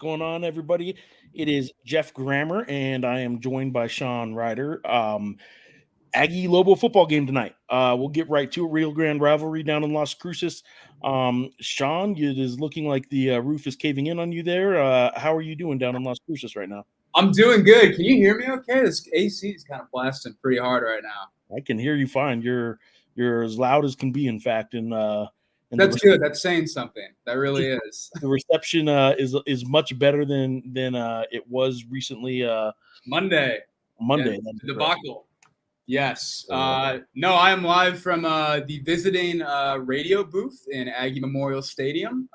going on, everybody? It is Geoff Grammer, and I am joined by Sean Reider. Aggie Lobo football game tonight. We'll get right to it. Rio Grande rivalry down in Las Cruces. Sean, it is looking like the roof is caving in on you there. How are you doing down in Las Cruces right now? I'm doing good. Can you hear me okay? This AC is kind of blasting pretty hard right now. I can hear you fine. You're as loud as can be, in fact, and That's good. That's saying something. That really is. the reception is much better than it was recently. Monday. Monday. Yeah, the debacle. Yes. No, I am live from the visiting radio booth in Aggie Memorial Stadium.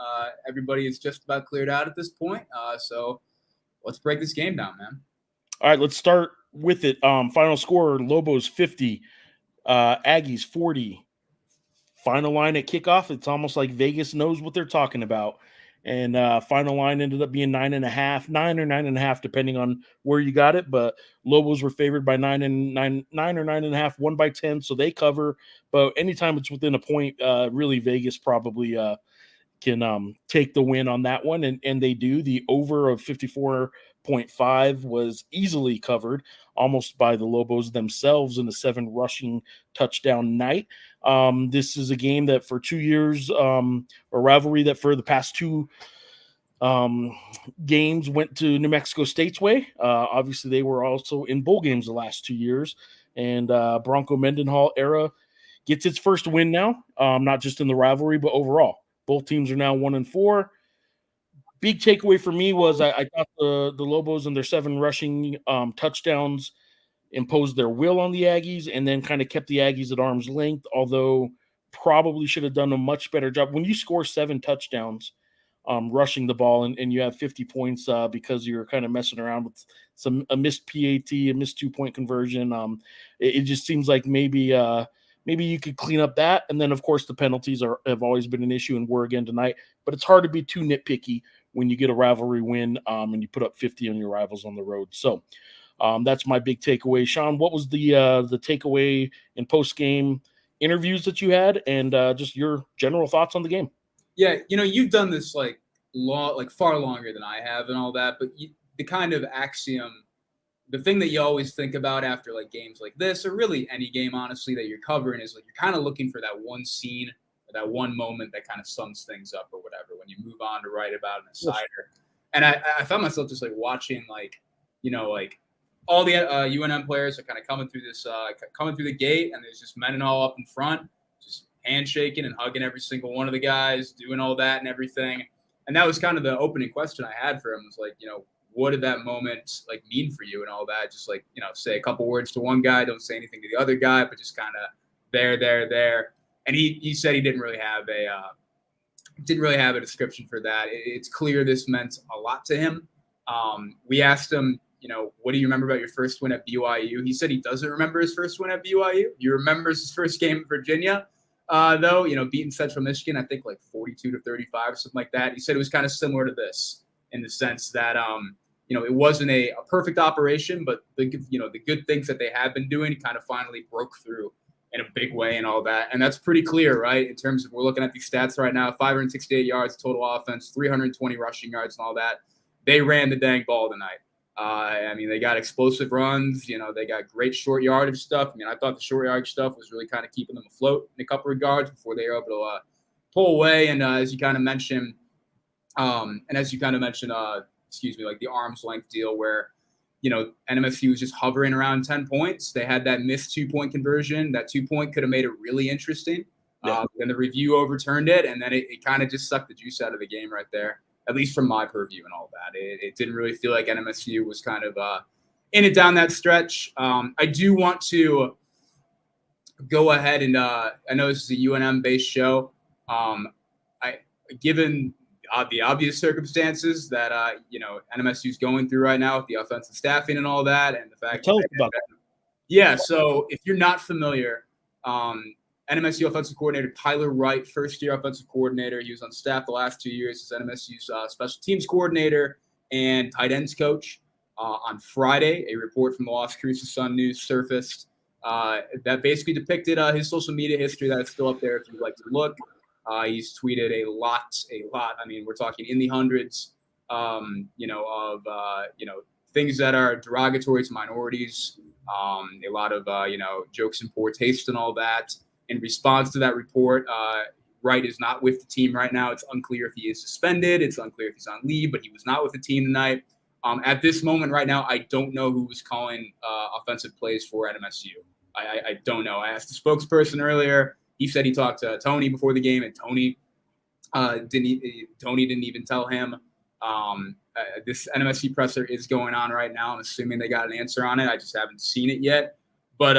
Everybody is just about cleared out at this point. So let's break this game down, man. All right, let's start with it. Final score: Lobos 50, Aggies 40. Final line at kickoff. It's almost like Vegas knows what they're talking about. And final line ended up being 9.5, 9 or 9.5, depending on where you got it. But Lobos were favored by 9 or 9.5, 1 by 10, so they cover. But anytime it's within a point, really Vegas probably can take the win on that one, and they do. The over of 54.5 was easily covered almost by the Lobos themselves in a 7 rushing touchdown night. This is a game that for 2 years, a rivalry that for the past 2 games went to New Mexico State's way. Obviously, they were also in bowl games the last 2 years, and Bronco Mendenhall era gets its first win now, not just in the rivalry, but overall. Both teams are now 1-4. Big takeaway for me was I thought the Lobos and their 7 rushing touchdowns imposed their will on the Aggies and then kind of kept the Aggies at arm's length, although probably should have done a much better job. When you score 7 touchdowns rushing the ball and you have 50 points because you're kind of messing around with a missed PAT, a missed 2-point conversion, it just seems like maybe you could clean up that. And then, of course, the penalties have always been an issue and were again tonight. But it's hard to be too nitpicky when you get a rivalry win and you put up 50 on your rivals on the road. So that's my big takeaway. Sean, what was the takeaway in post-game interviews that you had and just your general thoughts on the game? Yeah, you've done this far longer than I have and all that. But the kind of axiom, the thing that you always think about after like games like this, or really any game, honestly, that you're covering is like you're kind of looking for that one scene or that one moment that kind of sums things up or whatever when you move on to write about an insider. And I found myself just like watching like all the UNM players are kind of coming through the gate, and there's just Mendenhall up in front, just handshaking and hugging every single one of the guys, doing all that and everything. And that was kind of the opening question I had for him was like, what did that moment like mean for you and all that? Just like, say a couple words to one guy, don't say anything to the other guy, but just kind of there. And he said he didn't really have a description for that. It's clear this meant a lot to him. We asked him, what do you remember about your first win at BYU? He said he doesn't remember his first win at BYU. He remembers his first game in Virginia, though, beating Central Michigan, I think like 42-35 or something like that. He said it was kind of similar to this in the sense that, it wasn't a perfect operation, but the good things that they have been doing kind of finally broke through in a big way and all that. And that's pretty clear, right? In terms of, we're looking at these stats right now, 568 yards total offense, 320 rushing yards and all that. They ran the dang ball tonight. They got explosive runs, they got great short yardage stuff. I thought the short yardage stuff was really kind of keeping them afloat in a couple of regards before they were able to pull away. And as you kind of mentioned, like the arm's length deal where, NMSU was just hovering around 10 points. They had that missed 2-point conversion. That 2-point could have made it really interesting. Yeah. And the review overturned it. And then it kind of just sucked the juice out of the game right there, at least from my purview and all that. It didn't really feel like NMSU was kind of in it down that stretch. I do want to go ahead and I know this is a UNM-based show. Given the obvious circumstances that NMSU is going through right now with the offensive staffing and all that, and the fact Tell us about that. Yeah, so if you're not familiar, NMSU offensive coordinator Tyler Wright, first-year offensive coordinator. He was on staff the last 2 years as NMSU's special teams coordinator and tight ends coach. On Friday, a report from the Las Cruces Sun News surfaced that basically depicted his social media history that is still up there if you'd like to look. He's tweeted a lot. We're talking in the hundreds things that are derogatory to minorities, a lot of, jokes in poor taste and all that. In response to that report, Wright is not with the team right now. It's unclear if he is suspended. It's unclear if he's on leave, but he was not with the team tonight. At this moment right now, I don't know who was calling offensive plays for NMSU. I don't know. I asked the spokesperson earlier. He said he talked to Tony before the game, and Tony didn't even tell him. This NMSU presser is going on right now. I'm assuming they got an answer on it. I just haven't seen it yet. But,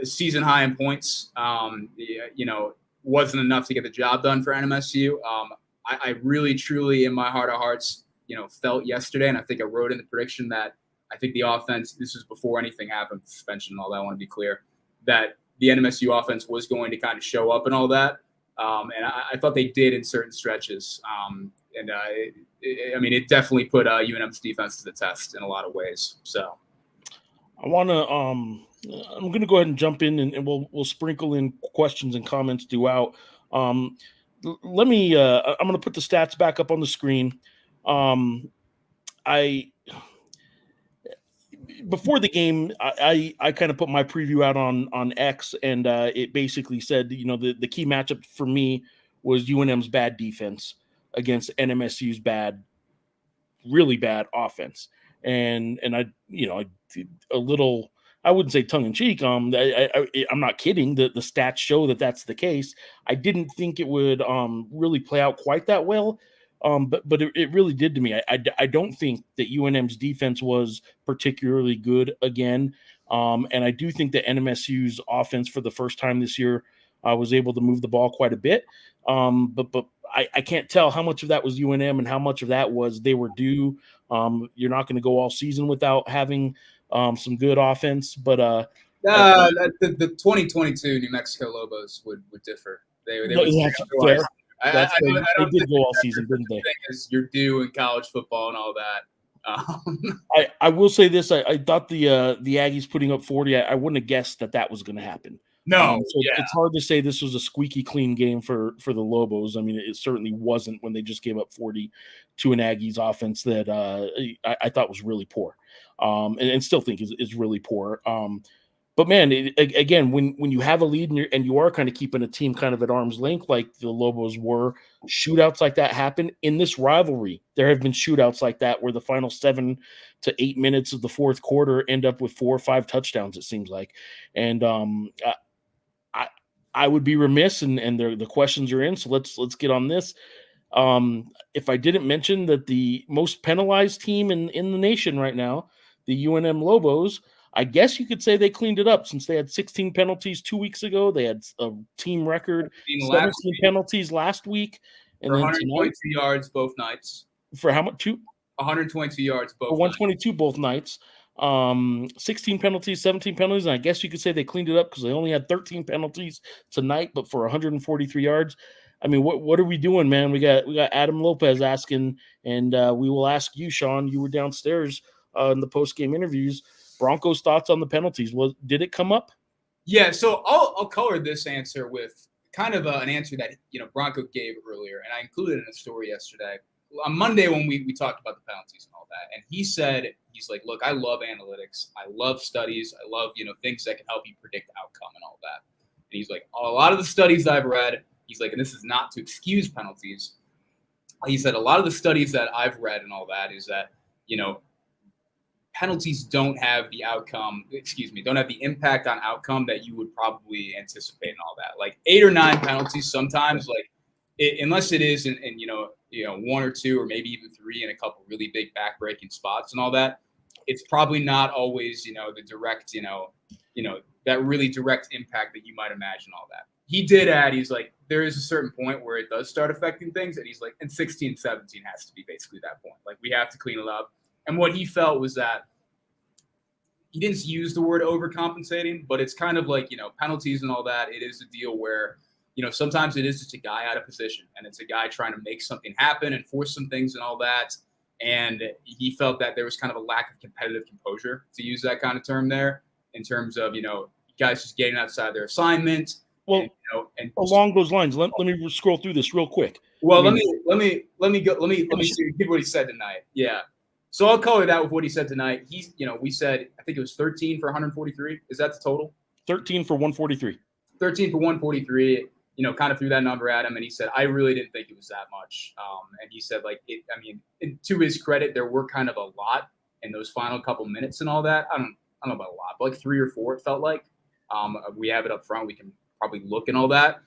season high in points, wasn't enough to get the job done for NMSU. I really, truly, in my heart of hearts, felt yesterday, and I think I wrote in the prediction that I think the offense, this was before anything happened, suspension and all that, I want to be clear, that the NMSU offense was going to kind of show up and all that. And I thought they did in certain stretches. It definitely put UNM's defense to the test in a lot of ways. So I want to I'm going to go ahead and jump in, and we'll sprinkle in questions and comments throughout. Let me I'm going to put the stats back up on the screen. Before the game, I kind of put my preview out on X, and it basically said, the key matchup for me was UNM's bad defense against NMSU's really bad offense. And I did a little, I wouldn't say tongue in cheek. I'm not kidding. The stats show that that's the case. I didn't think it would really play out quite that well. But it really did to me. I don't think that UNM's defense was particularly good again. And I do think that NMSU's offense for the first time this year was able to move the ball quite a bit. But I can't tell how much of that was UNM and how much of that was they were due. You're not going to go all season without having some good offense. But the 2022 New Mexico Lobos would differ. They would they did go all season, didn't they? Is you're due in college football and all that. I will say this: I thought the Aggies putting up 40. I wouldn't have guessed that was going to happen. No, it's hard to say this was a squeaky clean game for the Lobos. I mean, it certainly wasn't when they just gave up 40 to an Aggies offense that I thought was really poor, and still think is really poor. But man, again, when you have a lead and you are kind of keeping a team kind of at arm's length, like the Lobos were, shootouts like that happen in this rivalry. There have been shootouts like that where the final 7 to 8 minutes of the fourth quarter end up with 4 or 5 touchdowns. It seems like, and I would be remiss, and the questions are in. So let's get on this. If I didn't mention that the most penalized team in the nation right now, the UNM Lobos, I guess you could say they cleaned it up since they had 16 penalties 2 weeks ago. They had a team record 17 penalties last week. And for 122 yards both nights. For how much? 122 yards both. For 122 both nights. 16 penalties, 17 penalties. And I guess you could say they cleaned it up because they only had 13 penalties tonight, but for 143 yards. I mean, what are we doing, man? We got Adam Lopez asking, and we will ask you, Sean. You were downstairs in the post-game interviews. Broncos' thoughts on the penalties. Did it come up? Yeah, so I'll color this answer with kind of an answer that Bronco gave earlier, and I included in a story yesterday. On Monday when we talked about the penalties and all that, and he said, he's like, look, I love analytics. I love studies. I love, things that can help you predict outcome and all that. And he's like, a lot of the studies I've read, he's like, and this is not to excuse penalties. He said, a lot of the studies that I've read and all that is that, penalties don't have the impact on outcome that you would probably anticipate and all that. Like 8 or 9 penalties sometimes, unless it is in 1 or 2 or maybe even 3 in a couple really big backbreaking spots and all that, it's probably not always, the direct, that really direct impact that you might imagine all that. He did add, he's like, there is a certain point where it does start affecting things. And he's like, and 16, 17 has to be basically that point. Like, we have to clean it up. And what he felt was that he didn't use the word overcompensating, but it's kind of like, penalties and all that. It is a deal where, sometimes it is just a guy out of position and it's a guy trying to make something happen and force some things and all that. And he felt that there was kind of a lack of competitive composure, to use that kind of term there, in terms of, guys just getting outside their assignment. Well, and along those lines, let me scroll through this real quick. Well, let me see what he said tonight. Yeah. So I'll color that with what he said tonight. He's, we said, I think it was 13 for 143. Is that the total? 13 for 143. 13 for 143. Kind of threw that number at him, and he said, I really didn't think it was that much. And he said, to his credit, there were kind of a lot in those final couple minutes and all that. I don't know about a lot, but like 3 or 4, it felt like. We have it up front. We can probably look and all that.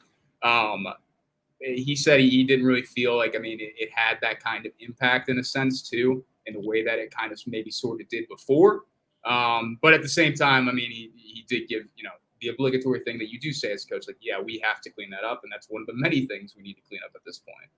He said he didn't really feel like, it had that kind of impact in a sense too, in the way that it kind of maybe sort of did before. But at the same time, he did give, the obligatory thing that you do say as a coach, like, yeah, we have to clean that up. And that's one of the many things we need to clean up at this point.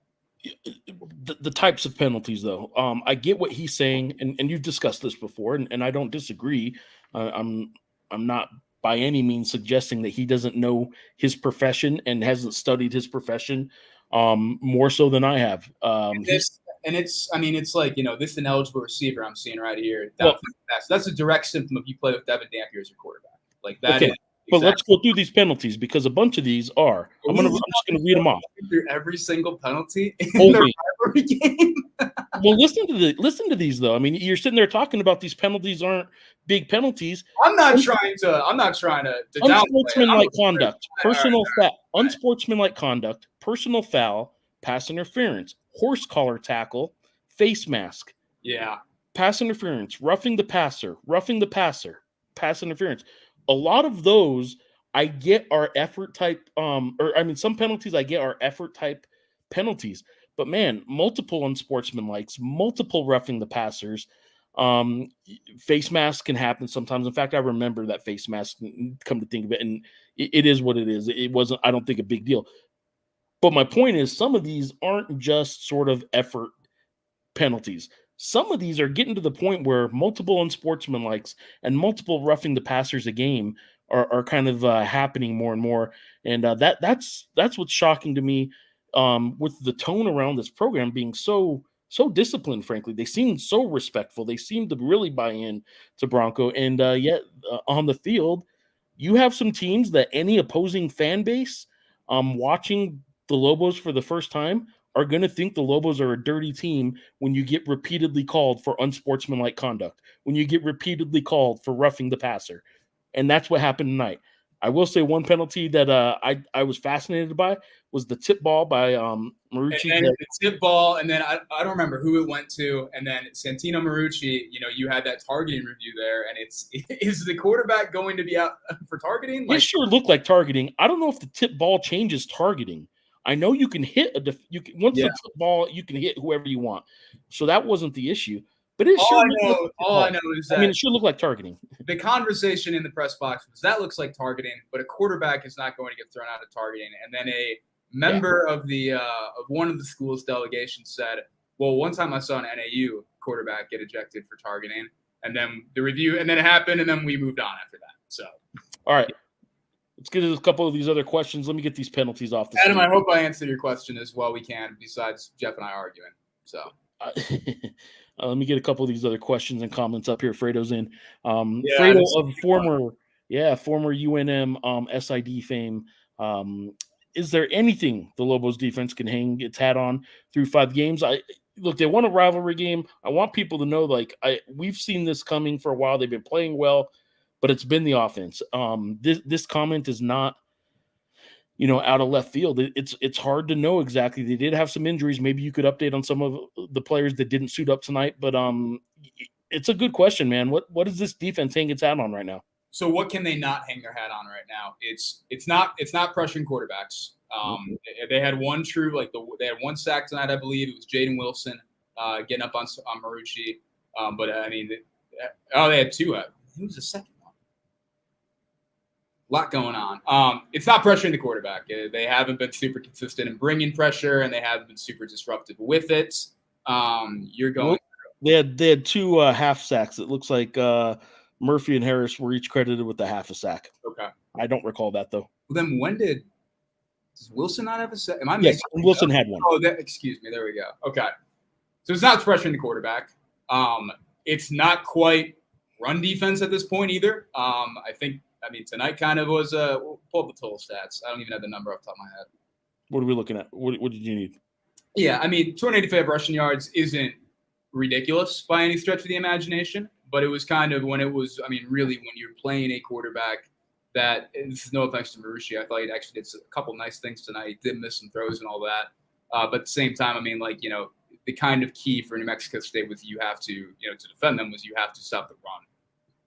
The types of penalties, though, I get what he's saying, and you've discussed this before, and I don't disagree. I'm not by any means suggesting that he doesn't know his profession and hasn't studied his profession more so than I have. It's like, this ineligible receiver I'm seeing right here. That's a direct symptom of you play with Devin Dampier as your quarterback. Like that. Okay. But let's go through these penalties because a bunch of these are. I'm just going to read them off. Through every single penalty in the rivalry game. Well, listen to these though. You're sitting there talking about these penalties aren't big penalties. I'm not trying to unsportsmanlike conduct, unsportsmanlike conduct, personal foul, pass interference, horse collar tackle, face mask. Yeah. Pass interference, roughing the passer, pass interference. A lot of those I get are effort type, some penalties I get are effort type penalties. But man, multiple unsportsmanlikes, multiple roughing the passers, face mask can happen sometimes. In fact, I remember that face mask, come to think of it, and it is what it is. It wasn't, I don't think, a big deal. But my point is, some of these aren't just sort of effort penalties. Some of these are getting to the point where multiple unsportsmanlikes and multiple roughing the passers a game are kind of happening more and more. And that's what's shocking to me with the tone around this program being so disciplined, frankly. They seem so respectful. They seem to really buy in to Bronco. And yet on the field, you have some teams that any opposing fan base watching the Lobos for the first time are going to think the Lobos are a dirty team when you get repeatedly called for unsportsmanlike conduct, when you get repeatedly called for roughing the passer. And that's what happened tonight. I will say one penalty that I was fascinated by was the tip ball by Marucci. And the tip ball, and then I don't remember who it went to, and then Santino Marucci, you had that targeting review there, and is the quarterback going to be out for targeting? It sure looked like targeting. I don't know if the tip ball changes targeting. I know you can hit the tip ball, you can hit whoever you want. So that wasn't the issue. But all I know is that it sure looked like targeting. The conversation in the press box was that looks like targeting, but a quarterback is not going to get thrown out of targeting. And then a member of one of the school's delegations said, "Well, one time I saw an NAU quarterback get ejected for targeting, and then the review, and then it happened, and then we moved on after that." So, all right. Let's get to a couple of these other questions. Let me get these penalties off the Adam, screen. I hope I answered your question as well we can, besides Geoff and I arguing. So let me get a couple of these other questions and comments up here. Fredo's in. Fredo of former UNM SID fame. Is there anything the Lobos defense can hang its hat on through 5 games? Look, they won a rivalry game. I want people to know, we've seen this coming for a while. They've been playing well. But it's been the offense. This comment is not, out of left field. It's hard to know exactly. They did have some injuries. Maybe you could update on some of the players that didn't suit up tonight. But it's a good question, man. What does this defense hang its hat on right now? So what can they not hang their hat on right now? It's not pressuring quarterbacks. They had one they had one sack tonight, I believe. It was Jaden Wilson getting up on Marucci. They had 2. Who was the second? Lot going on. It's not pressuring the quarterback. They haven't been super consistent in bringing pressure, and they haven't been super disruptive with it. They had 2 half sacks. It looks like Murphy and Harris were each credited with a half a sack. Okay. I don't recall that, though. Well, then does Wilson not have a sack? Yes, Wilson had one. Oh, excuse me. There we go. Okay. So it's not pressuring the quarterback. It's not quite run defense at this point either. Tonight kind of was we'll pull up the total stats. I don't even have the number off the top of my head. What are we looking at? What did you need? Yeah, I mean, 285 rushing yards isn't ridiculous by any stretch of the imagination, but it was kind of when it was, I mean, really when you're playing a quarterback that, this is no offense to Marucci, I thought he actually did a couple nice things tonight. He did miss some throws and all that. But at the same time, I mean, like, the kind of key for New Mexico State was you have to, to defend them was you have to stop the run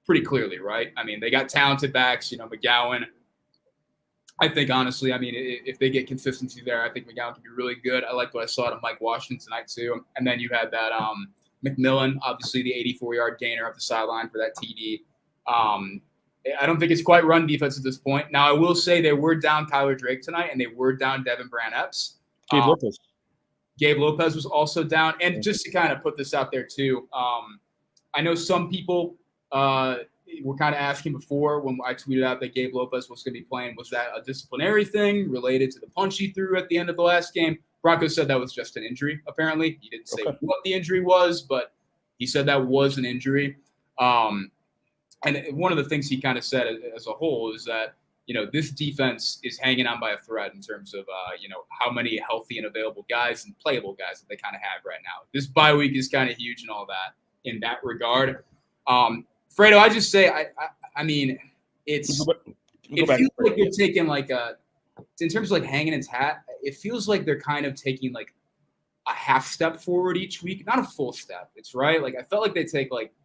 pretty clearly, right? I mean, they got talented backs, McGowan. I think, honestly, I mean, if they get consistency there, I think McGowan can be really good. I liked what I saw to Mike Washington tonight, too. And then you had that McMillan, obviously the 84-yard gainer up the sideline for that TD. I don't think it's quite run defense at this point. Now, I will say they were down Tyler Drake tonight, and they were down Devin Brand-Epps. Gabe Lopez was also down. And just to kind of put this out there, too, I know some people were kind of asking before when I tweeted out that Gabe Lopez was going to be playing, was that a disciplinary thing related to the punch he threw at the end of the last game? Broncos said that was just an injury, apparently. He didn't say what the injury was, but he said that was an injury. And one of the things he kind of said as a whole is that, this defense is hanging on by a thread in terms of, how many healthy and available guys and playable guys that they kind of have right now. This bye week is kind of huge and all that in that regard. Fredo, I just say, I mean, it feels like you're taking in terms of hanging its hat, it feels like they're kind of taking a half step forward each week, not a full step. It's right. I felt like they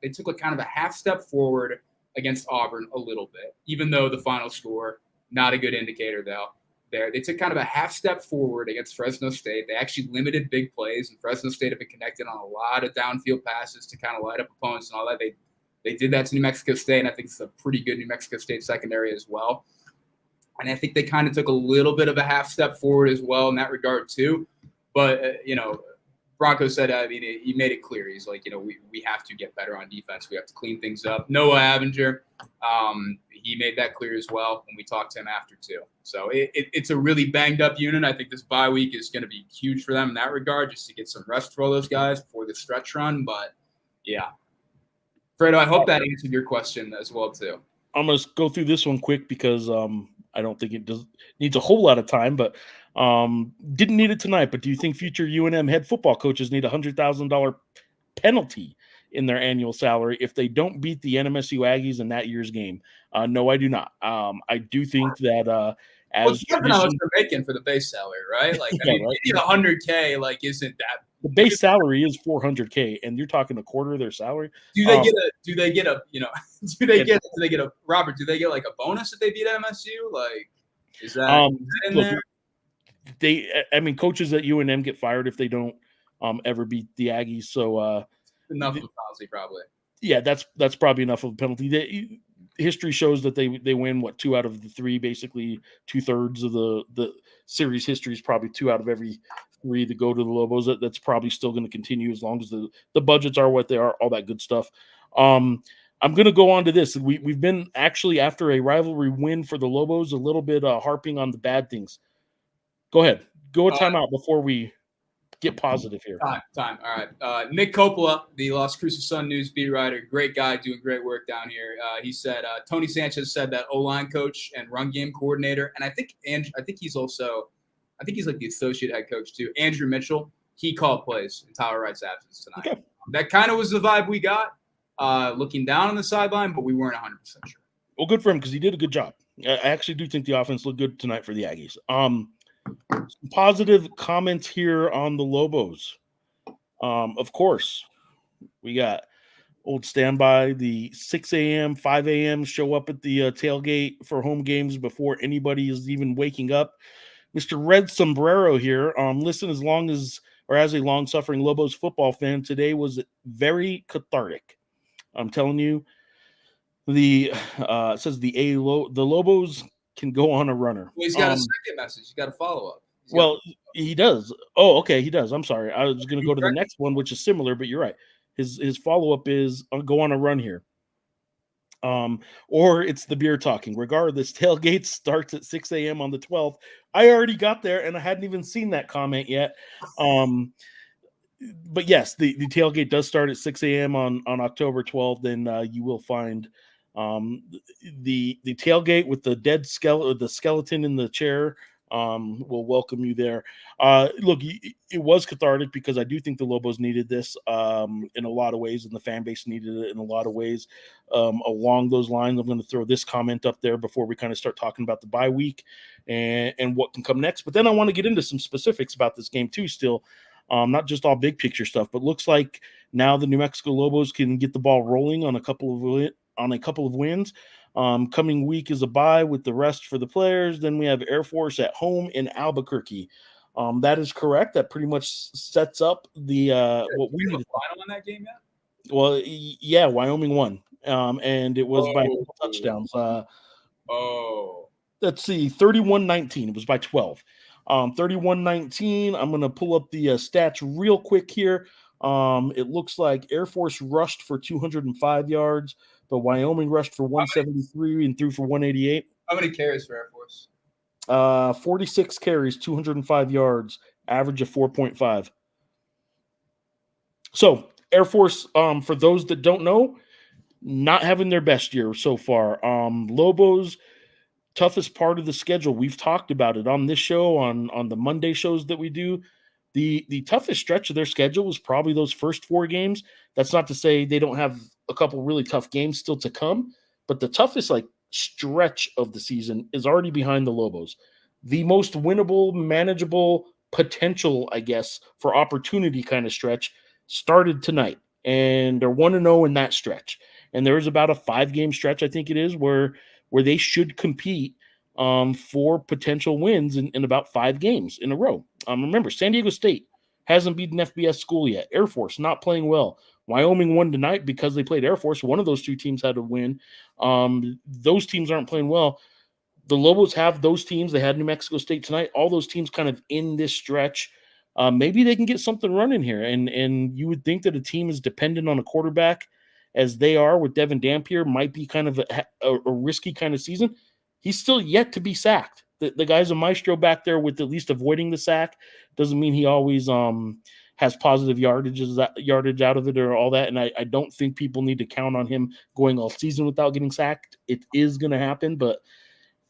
took kind of a half step forward against Auburn a little bit, even though the final score, not a good indicator though. They took kind of a half step forward against Fresno State. They actually limited big plays, and Fresno State have been connected on a lot of downfield passes to kind of light up opponents and all that. They did that to New Mexico State, and I think it's a pretty good New Mexico State secondary as well. And I think they kind of took a little bit of a half step forward as well in that regard too. But, Bronco said, I mean, he made it clear. He's like, we have to get better on defense. We have to clean things up. Noah Avenger, he made that clear as well when we talked to him after too. So it's a really banged up unit. I think this bye week is going to be huge for them in that regard, just to get some rest for all those guys before the stretch run. But, yeah. Fredo, I hope that answered your question as well too. I'm going to go through this one quick because I don't think it needs a whole lot of time, but didn't need it tonight. But do you think future UNM head football coaches need a $100,000 penalty in their annual salary if they don't beat the NMSU Aggies in that year's game? No, I do not. I do think that as depending on what they're making for the base salary, right? I mean, $100K isn't that. The base salary is $400K, and you're talking a quarter of their salary. Do they get a Robert? Do they get a bonus if they beat MSU? Is that in there? Coaches at UNM get fired if they don't ever beat the Aggies. So enough of a penalty, probably. Yeah, that's probably enough of a penalty. History shows that they win 2 out of the 3, basically 2/3 of the series history is probably 2 out of every 3 that go to the Lobos. That's probably still going to continue as long as the budgets are what they are, all that good stuff. I'm going to go on to this. We've been actually, after a rivalry win for the Lobos, a little bit harping on the bad things. Go ahead. Go a timeout before we get positive here. Time. All right. Nick Coppola, the Las Cruces Sun News beat writer, great guy, doing great work down here. He said Tony Sanchez said that O-line coach and run game coordinator, and I think he's like the associate head coach too. Andrew Mitchell, he called plays in Tyler Wright's absence tonight. Okay. That kind of was the vibe we got looking down on the sideline, but we weren't 100% sure. Well, good for him because he did a good job. I actually do think the offense looked good tonight for the Aggies. Some positive comments here on the Lobos. Of course, we got old standby, the 6 a.m., 5 a.m. show up at the tailgate for home games before anybody is even waking up. Mr. Red Sombrero here. Listen, as a long-suffering Lobos football fan, today was very cathartic. I'm telling you, it says the Lobos can go on a runner. Well, he's got a second message. He's got a follow-up. He does. Oh, okay, he does. I'm sorry. I was going to go to the next one, which is similar, but you're right. His follow-up is go on a run here. Or it's the beer talking. Regardless, tailgate starts at 6 a.m. on the 12th. I already got there, and I hadn't even seen that comment yet. But yes, the tailgate does start at 6 a.m. on October 12th. Then you will find the tailgate with the dead skeleton in the chair We'll welcome you there. Look, it was cathartic because I do think the Lobos needed this in a lot of ways, and the fan base needed it in a lot of ways. Along those lines, I'm going to throw this comment up there before we kind of start talking about the bye week and what can come next. But then I want to get into some specifics about this game too still. Not just all big picture stuff, but looks like now the New Mexico Lobos can get the ball rolling on a couple of wins. Coming week is a bye with the rest for the players. Then we have Air Force at home in Albuquerque. That is correct. That pretty much sets up the what we need. Final on that game yet? Well, yeah, Wyoming won, and it was by touchdowns. Let's see, 31-19. It was by 12. 31-19. I'm going to pull up the stats real quick here. It looks like Air Force rushed for 205 yards, but Wyoming rushed for 173 and threw for 188. How many carries for Air Force? 46 carries, 205 yards, average of 4.5. So Air Force, for those that don't know, not having their best year so far. Lobos, toughest part of the schedule. We've talked about it on this show, on the Monday shows that we do. The toughest stretch of their schedule was probably those first 4 games. That's not to say they don't have a couple really tough games still to come, but the toughest stretch of the season is already behind the Lobos. The most winnable, manageable potential, I guess, for opportunity kind of stretch started tonight, and they're 1-0 in that stretch. And there's about a 5-game stretch, I think it is, where they should compete for potential wins in about 5 games in a row. Remember, San Diego State hasn't beaten FBS school yet. Air Force not playing well. Wyoming won tonight because they played Air Force. One of those 2 teams had to win. Those teams aren't playing well. The Lobos have those teams. They had New Mexico State tonight. All those teams kind of in this stretch. Maybe they can get something running here. And you would think that a team is dependent on a quarterback as they are with Devin Dampier might be kind of a risky kind of season. He's still yet to be sacked. The guy's a maestro back there with at least avoiding the sack. Doesn't mean he always has positive yardage out of it or all that. And I don't think people need to count on him going all season without getting sacked. It is going to happen, but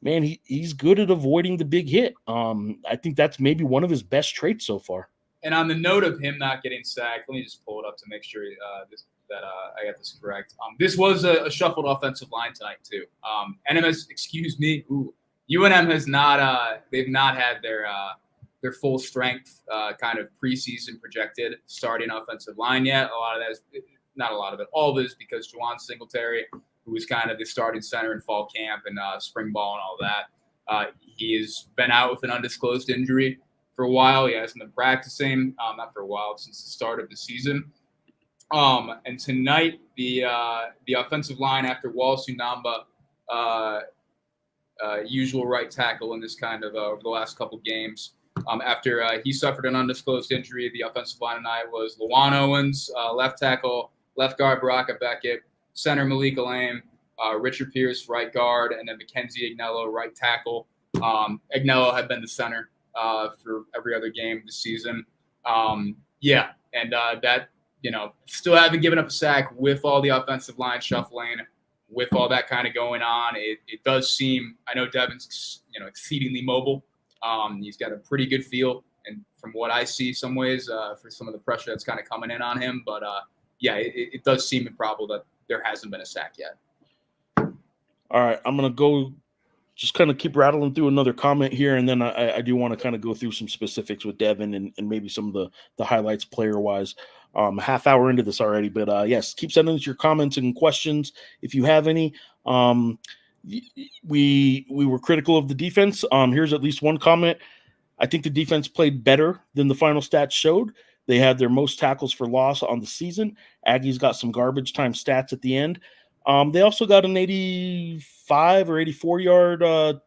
man, he's good at avoiding the big hit. I think that's maybe one of his best traits so far. And on the note of him not getting sacked, let me just pull it up to make sure I got this correct. This was a shuffled offensive line tonight too. UNM has not. They've not had their full strength kind of preseason projected starting offensive line yet. A lot of that is not a lot of it. All of it is because Juwan Singletary, who was kind of the starting center in fall camp and spring ball and all that, he has been out with an undisclosed injury for a while. He hasn't been practicing, not for a while, since the start of the season. And tonight, the offensive line after Wallace Unamba, usual right tackle in this kind of over the last couple games. After he suffered an undisclosed injury, the offensive line tonight was Lawan Owens, left tackle, left guard Baraka Beckett, center Malik Alaim, Richard Pierce, right guard, and then Mackenzie Agnello, right tackle. Agnello had been the center for every other game this season. That, still haven't given up a sack with all the offensive line shuffling, with all that kind of going on. It does seem, I know Devin's, exceedingly mobile. He's got a pretty good feel, and from what I see, some ways for some of the pressure that's kind of coming in on him. But it does seem improbable that there hasn't been a sack yet. All right, I'm gonna go. Just kind of keep rattling through another comment here, and then I do want to kind of go through some specifics with Devin and maybe some of the highlights player-wise. Half hour into this already, but yes, keep sending us your comments and questions if you have any. We were critical of the defense. Here's at least one comment. I think the defense played better than the final stats showed. They had their most tackles for loss on the season. Aggies got some garbage time stats at the end. They also got an 85 or 84 yard,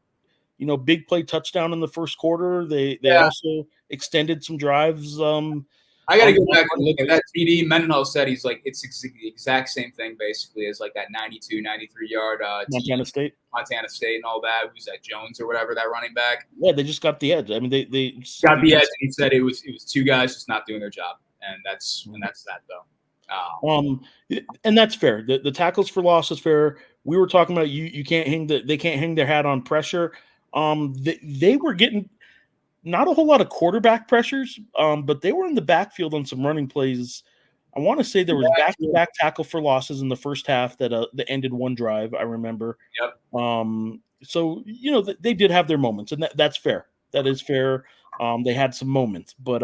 big play touchdown in the first quarter. They also extended some drives. I got to go back and look at that TD. Mendenhall said he's like, it's the exact same thing basically as like that 92, 93 yard Montana State and all that. Who's that, Jones or whatever, that running back? Yeah, they just got the edge. I mean, they got the edge, and he said it was 2 guys just not doing their job, and that's that though. And that's fair. The tackles for loss is fair. We were talking about they can't hang their hat on pressure. They were getting not a whole lot of quarterback pressures, but they were in the backfield on some running plays. I want to say there was back-to-back tackle for losses in the first half that ended one drive, I remember. Yep. So, they did have their moments, and that's fair. That is fair. They had some moments, but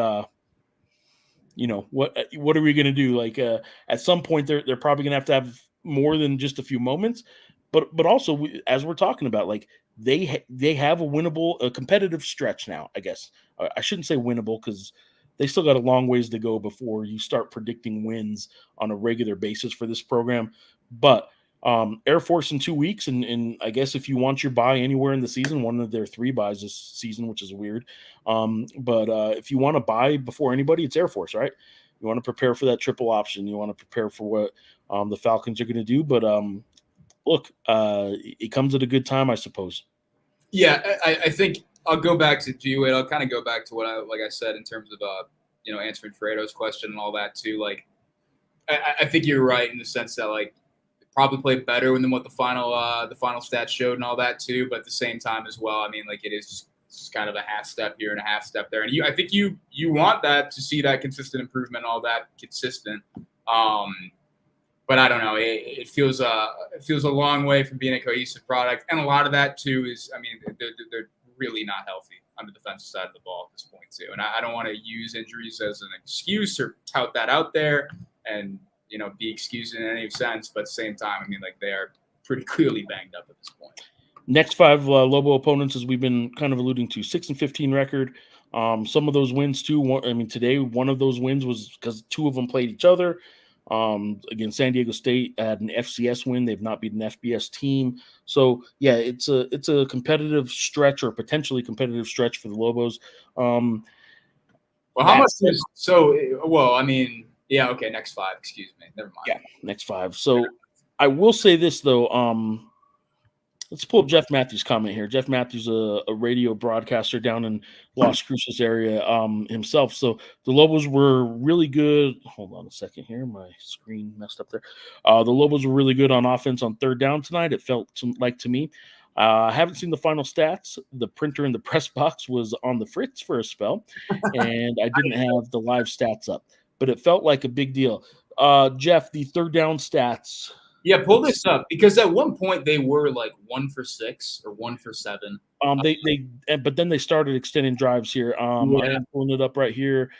what are we going to do? Like at some point, they're probably going to have more than just a few moments, but also as we're talking about, like they have a competitive stretch now. I guess I shouldn't say winnable because they still got a long ways to go before you start predicting wins on a regular basis for this program. But Air Force in 2 weeks, and I guess if you want your bye anywhere in the season, one of their 3 buys this season, which is weird. But if you want to buy before anybody, it's Air Force, right? You want to prepare for that triple option. You want to prepare for what the Falcons are going to do. But look, it comes at a good time, I suppose. Yeah, I think I'll go back to G-Wade. I'll kind of go back to what I said in terms of answering Fredo's question and all that too. Like, I think you're right in the sense that like probably played better than what the final stats showed and all that too. But at the same time as well, I mean, like it is just kind of a half step here and a half step there. And I think you want that to see that consistent improvement, all that consistent. But I don't know. It feels a long way from being a cohesive product, and a lot of that too is, I mean, they're really not healthy on the defensive side of the ball at this point too. And I don't want to use injuries as an excuse or tout that out there and be excused in any sense. But at the same time, I mean, like they are pretty clearly banged up at this point. Next 5 Lobo opponents, as we've been kind of alluding to, 6-15 record. Some of those wins too. Today one of those wins was because 2 of them played each other. Again, San Diego State had an FCS win. They've not beaten an FBS team. So yeah, it's a competitive stretch or potentially competitive stretch for the Lobos. Well, how much is so? Well, I mean, yeah, okay. Next 5. Excuse me. Never mind. Yeah, next 5. So I will say this though. Let's pull up Jeff Matthews' comment here. Jeff Matthews, a radio broadcaster down in Las Cruces area himself. So the Lobos were really good. Hold on a second here. My screen messed up there. The Lobos were really good on offense on third down tonight. It felt like to me. I haven't seen the final stats. The printer in the press box was on the fritz for a spell, and I didn't have the live stats up. But it felt like a big deal. Jeff, the third down stats. Yeah, pull this up because at one point they were like 1 for 6 or 1 for 7. But then they started extending drives here. I'm pulling it up right here.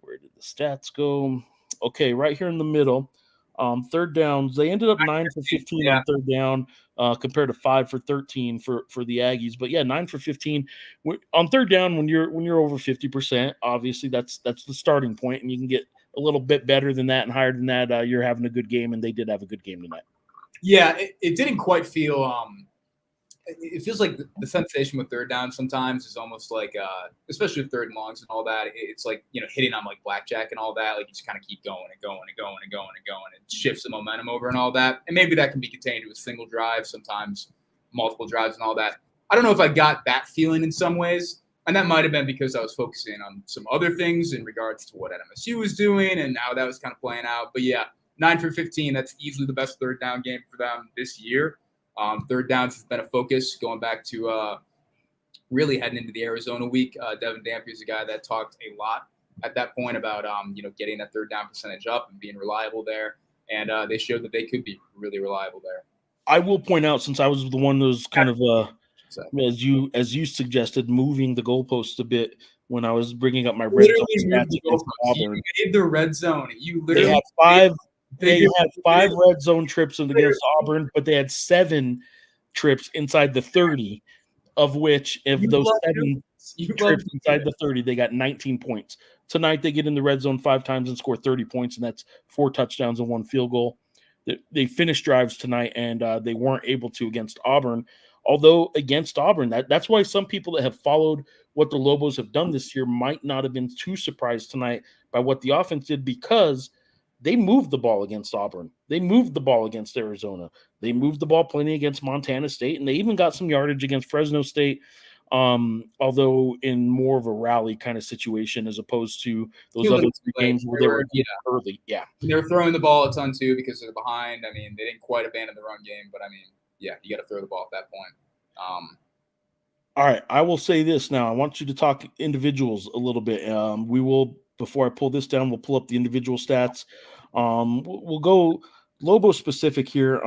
Where did the stats go? Okay, right here in the middle. Third downs, they ended up 9 for 15 on third down, compared to 5 for 13 for the Aggies. But yeah, 9 for 15 on third down. When you're over 50%, obviously that's the starting point, and you can get a little bit better than that and higher than that. You're having a good game, and they did have a good game tonight. Yeah, it didn't quite feel. It feels like the sensation with third down sometimes is almost like, especially with third and longs and all that. It's like hitting on like blackjack and all that. Like you just kind of keep going and going and going and going and going. It shifts the momentum over and all that. And maybe that can be contained to a single drive, sometimes multiple drives and all that. I don't know if I got that feeling in some ways. And that might have been because I was focusing on some other things in regards to what NMSU was doing and how that was kind of playing out. But yeah, 9 for 15, that's easily the best third down game for them this year. Third downs has been a focus going back to really heading into the Arizona week. Devin Dampier is a guy that talked a lot at that point about, getting that third down percentage up and being reliable there. And they showed that they could be really reliable there. I will point out, since I was the one that was kind of as you suggested, moving the goalposts a bit when I was bringing up my red zone stats against Auburn. You made the red zone. You literally they had 5 red zone trips against Auburn, but they had 7 trips inside the 30, of which those 7 trips inside the 30, they got 19 points. Tonight they get in the red zone 5 times and score 30 points, and that's 4 touchdowns and 1 field goal. They finished drives tonight, and they weren't able to against Auburn. Although against Auburn, that's why some people that have followed what the Lobos have done this year might not have been too surprised tonight by what the offense did, because they moved the ball against Auburn. They moved the ball against Arizona. They moved the ball plenty against Montana State, and they even got some yardage against Fresno State, although in more of a rally kind of situation as opposed to those other 3 games where they were early. Yeah. They were throwing the ball a ton too because they're behind. I mean, they didn't quite abandon the run game, but I mean, yeah, you got to throw the ball at that point. All right, I will say this now. I want you to talk individuals a little bit. We will, before I pull this down, we'll pull up the individual stats. We'll go Lobo specific here.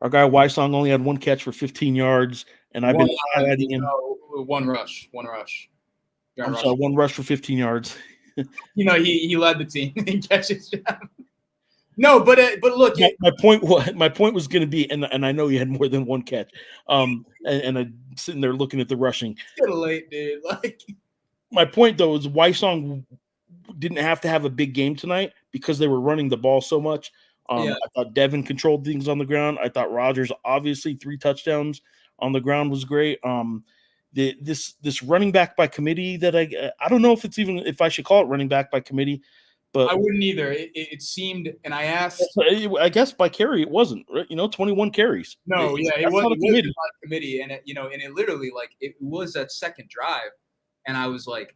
Our guy Wysong only had one catch for 15 yards, and I've been highlighting him. One rush. I'm sorry, one rush for 15 yards. He led the team in catches. No, but look, my point was going to be, and I know you had more than one catch. And I'm sitting there looking at the rushing. It's getting late, dude. My point though is Wysong didn't have to have a big game tonight because they were running the ball so much. I thought Devin controlled things on the ground. I thought Rogers, obviously 3 touchdowns on the ground, was great. This running back by committee that I don't know if I should call it running back by committee, but I wouldn't either. It seemed, and I asked. I guess by carry it wasn't. 21 carries. No, it wasn't a committee, and it literally it was that second drive, and I was like,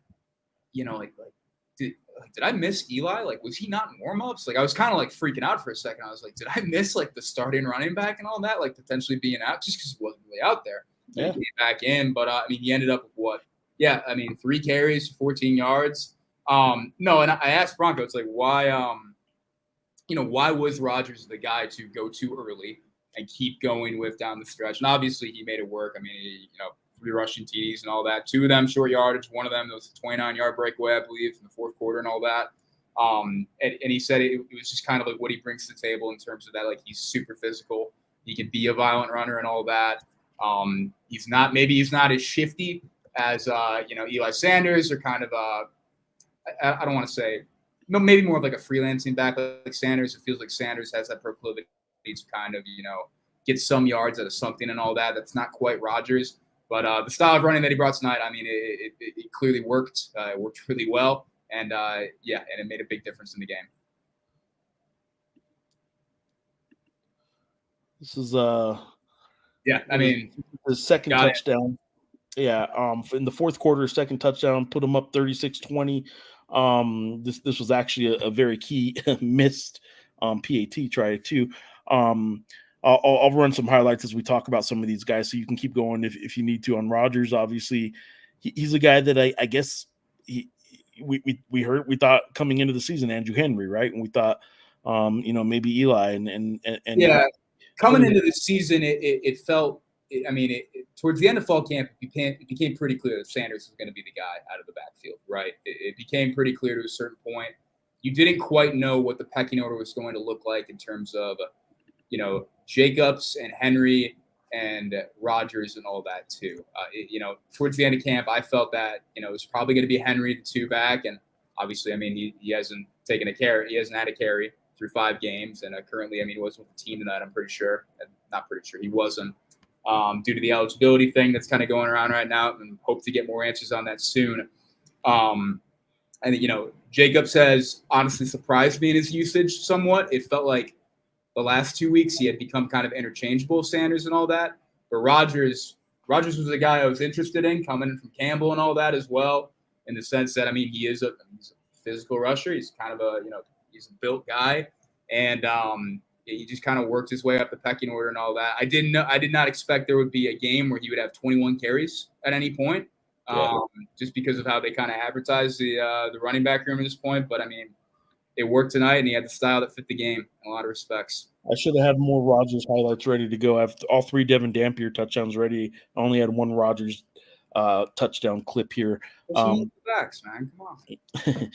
did I miss Eli? Was he not in warmups? I was kind of freaking out for a second. I was like, did I miss the starting running back and all that? Potentially being out just because he wasn't really out there. Yeah. He came back in, but he ended up with what? Yeah, 3 carries, 14 yards. No, and I asked Bronco, it's why, why was Rogers the guy to go too early and keep going with down the stretch? And obviously he made it work. 3 rushing TDs and all that. 2 of them short yardage. One of them was a 29-yard breakaway, I believe, in the fourth quarter and all that. And he said it was just kind of what he brings to the table in terms of that. He's super physical. He can be a violent runner and all that. He's not as shifty as Eli Sanders, or kind of I don't want to say, maybe more of a freelancing back like Sanders. It feels like Sanders has that proclivity to kind of get some yards out of something and all that. That's not quite Rogers. But the style of running that he brought tonight, it clearly worked. It worked really well, and and it made a big difference in the game. This is the second touchdown. In the fourth quarter, second touchdown, put him up 36-20. This was actually a very key missed PAT try too. I'll run some highlights as we talk about some of these guys, so you can keep going if you need to. On Rogers, obviously, he's a guy that I guess we thought coming into the season, Andrew Henry, right? And we thought, maybe Eli and coming into the season, it felt. Towards the end of fall camp, it became pretty clear that Sanders was going to be the guy out of the backfield, right? It became pretty clear to a certain point. You didn't quite know what the pecking order was going to look like in terms of, Jacobs and Henry and Rogers and all that too. Towards the end of camp, I felt that, it was probably going to be Henry, the 2 back. And obviously, he hasn't taken a carry. He hasn't had a carry through 5 games. And currently, he wasn't with the team tonight, I'm pretty sure. Not pretty sure. He wasn't. Due to the eligibility thing that's kind of going around right now, and hope to get more answers on that soon. Jacobs has honestly surprised me in his usage somewhat. It felt like the last 2 weeks he had become kind of interchangeable with Sanders and all that. But Rogers was a guy I was interested in, coming in from Campbell and all that as well, in the sense that, he's a physical rusher. He's kind of he's a built guy. And he just kind of worked his way up the pecking order and all that. I did not expect there would be a game where he would have 21 carries at any point, just because of how they kind of advertise the running back room at this point. But it worked tonight, and he had the style that fit the game in a lot of respects. I should have had more Rogers highlights ready to go. I have all 3 Devin Dampier touchdowns ready. I only had 1 Rogers touchdown clip here. Backs, man. Come on.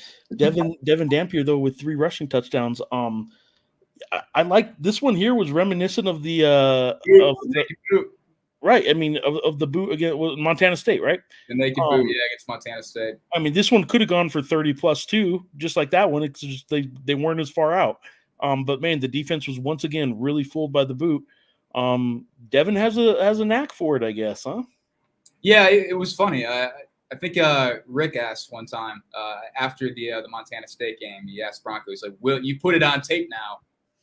Devin Dampier, though, with 3 rushing touchdowns. I like this one here. Was reminiscent of the right. Of the boot against Montana State, right? The naked boot, against Montana State. This one could have gone for 30+ too, just like that one. It's just they weren't as far out. But man, the defense was once again really fooled by the boot. Devin has a knack for it, I guess, huh? Yeah, it was funny. I think Rick asked one time after the Montana State game. He asked Bronco, he's like, "Will you put it on tape now?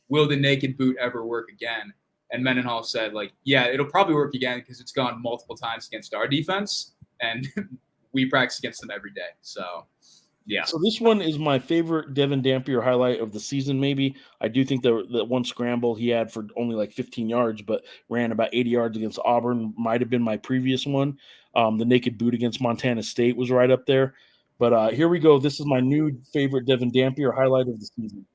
Will the naked boot ever work again?" And Mendenhall said, yeah, it'll probably work again because it's gone multiple times against our defense, and we practice against them every day. So Yeah. So this one is my favorite Devin Dampier highlight of the season. Maybe I do think that one scramble he had for only like 15 yards, but ran about 80 yards against Auburn might have been my previous one. The naked boot against Montana State was right up there. But here we go. This is my new favorite Devin Dampier highlight of the season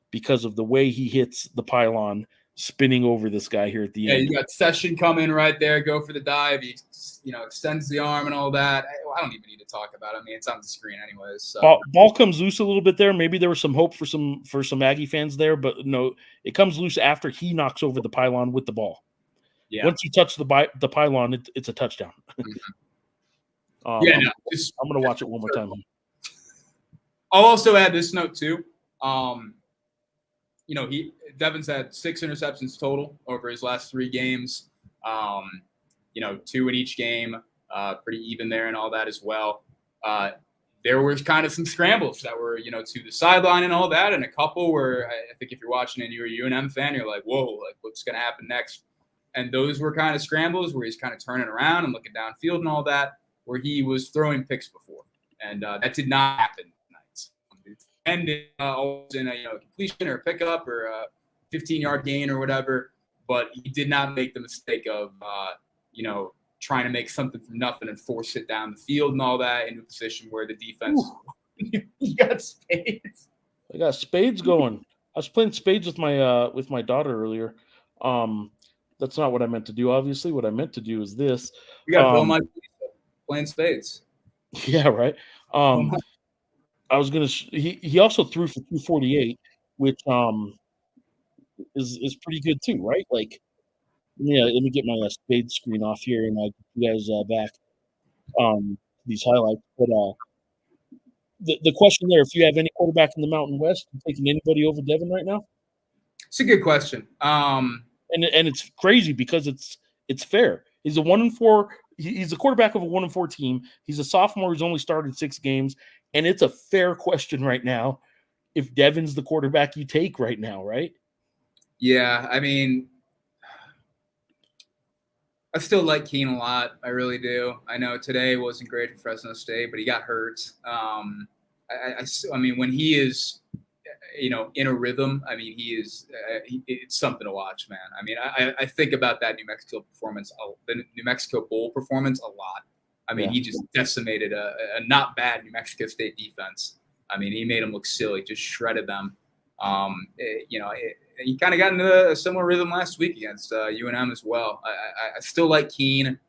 because of the way he hits the pylon, spinning over this guy here at the Yeah, end. you got Session coming right there, go for the dive. He, extends the arm and all that. I don't even need to talk about it. I mean, it's on the screen anyways. So. Ball comes loose a little bit there. Maybe there was some hope for some Aggie fans there, but no, it comes loose after he knocks over the pylon with the ball. Yeah. Once you touch the pylon, it's a touchdown. Mm-hmm. I'm going to watch it one more time. I'll also add this note too. Devin's had 6 interceptions total over his last 3 games. 2 in each game, pretty even there and all that as well. There were kind of some scrambles that were, to the sideline and all that, and a couple where I think if you're watching and you're a UNM fan, you're like, whoa, like what's going to happen next? And those were kind of scrambles where he's kind of turning around and looking downfield and all that, where he was throwing picks before. And that did not happen tonight. And always in a completion or a pickup or a 15-yard gain or whatever, but he did not make the mistake of, trying to make something from nothing and force it down the field and all that into a position where the defense he got spades. I got spades going. I was playing spades with my daughter earlier. That's not what I meant to do. Obviously, what I meant to do is this. You got Bill Mike playing spades. Yeah, right. I was gonna. He also threw for 248, which is pretty good too, right? Like, yeah. Let me get my spade screen off here, and I'll get you guys back these highlights. But the question there: if you have any quarterback in the Mountain West, you taking anybody over Devin right now? It's a good question. And it's crazy because it's fair. He's a 1-4. He's a quarterback of a 1-4 team. He's a sophomore who's only started 6 games, and it's a fair question right now. If Devin's the quarterback you take right now, right? Yeah, I mean, I still like Keene a lot. I really do. I know today wasn't great for Fresno State, but he got hurt. I mean, when he is, in a rhythm, I mean, he is. It's something to watch, man. I mean, I think about that New Mexico performance, the New Mexico Bowl performance, a lot. I mean, he just decimated a not bad New Mexico State defense. I mean, he made them look silly, just shredded them. He kind of got into a similar rhythm last week against UNM as well. I still like Keene.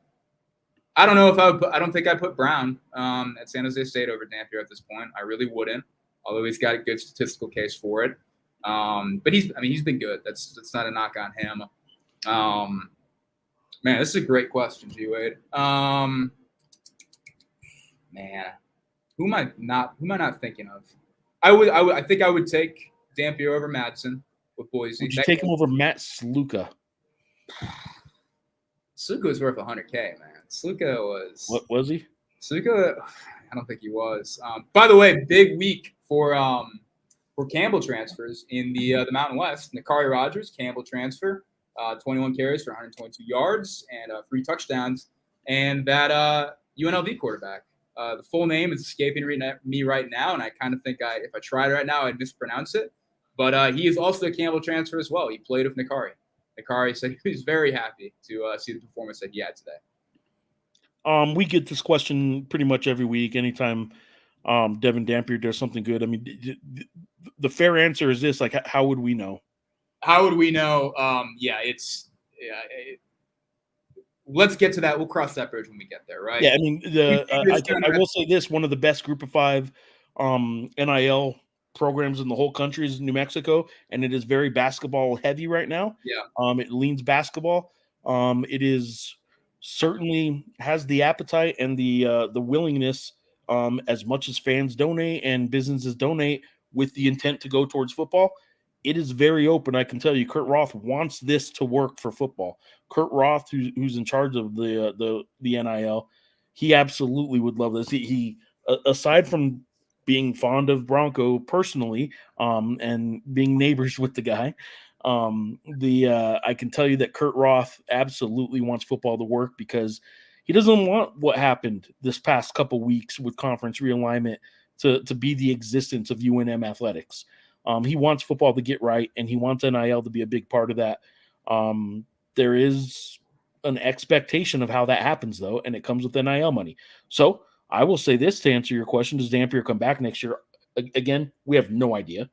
I don't know if I don't think I'd put Brown at San Jose State over Dampier at this point. I really wouldn't, although he's got a good statistical case for it. But he's been good. That's not a knock on him. Man, this is a great question, G Wade. Man, who am I not thinking of? I think I would take Dampier over Madsen with Boise. Would you take him over Matt Sluka? Sluka was worth $100K, man. Sluka was. What was he? Sluka, I don't think he was. By the way, big week for Campbell transfers in the Mountain West. Nakari Rogers, Campbell transfer, 21 carries for 122 yards and 3 touchdowns, and that UNLV quarterback. The full name is escaping me right now, and I kind of think if I tried right now, I'd mispronounce it. But he is also a Campbell transfer as well. He played with Nakari. Nakari said he was very happy to see the performance that he had today. We get this question pretty much every week. Anytime Devin Dampier does something good. I mean, the fair answer is this: like, how would we know? How would we know? Let's get to that. We'll cross that bridge when we get there, right? Yeah, I mean, I will say this: one of the best Group of 5 NIL programs in the whole country is New Mexico, and it is very basketball heavy right now. Yeah. It leans basketball. It is certainly has the appetite and the willingness, as much as fans donate and businesses donate with the intent to go towards football. It is very open. I can tell you, Kurt Roth wants this to work for football. Kurt Roth, who's in charge of the NIL, he absolutely would love this. He aside from being fond of Bronco personally, and being neighbors with the guy, I can tell you that Kurt Roth absolutely wants football to work because he doesn't want what happened this past couple weeks with conference realignment to be the existence of UNM athletics. He wants football to get right, and he wants NIL to be a big part of that. There is an expectation of how that happens, though, and it comes with NIL money. So I will say this to answer your question: does Dampier come back next year? Again, we have no idea.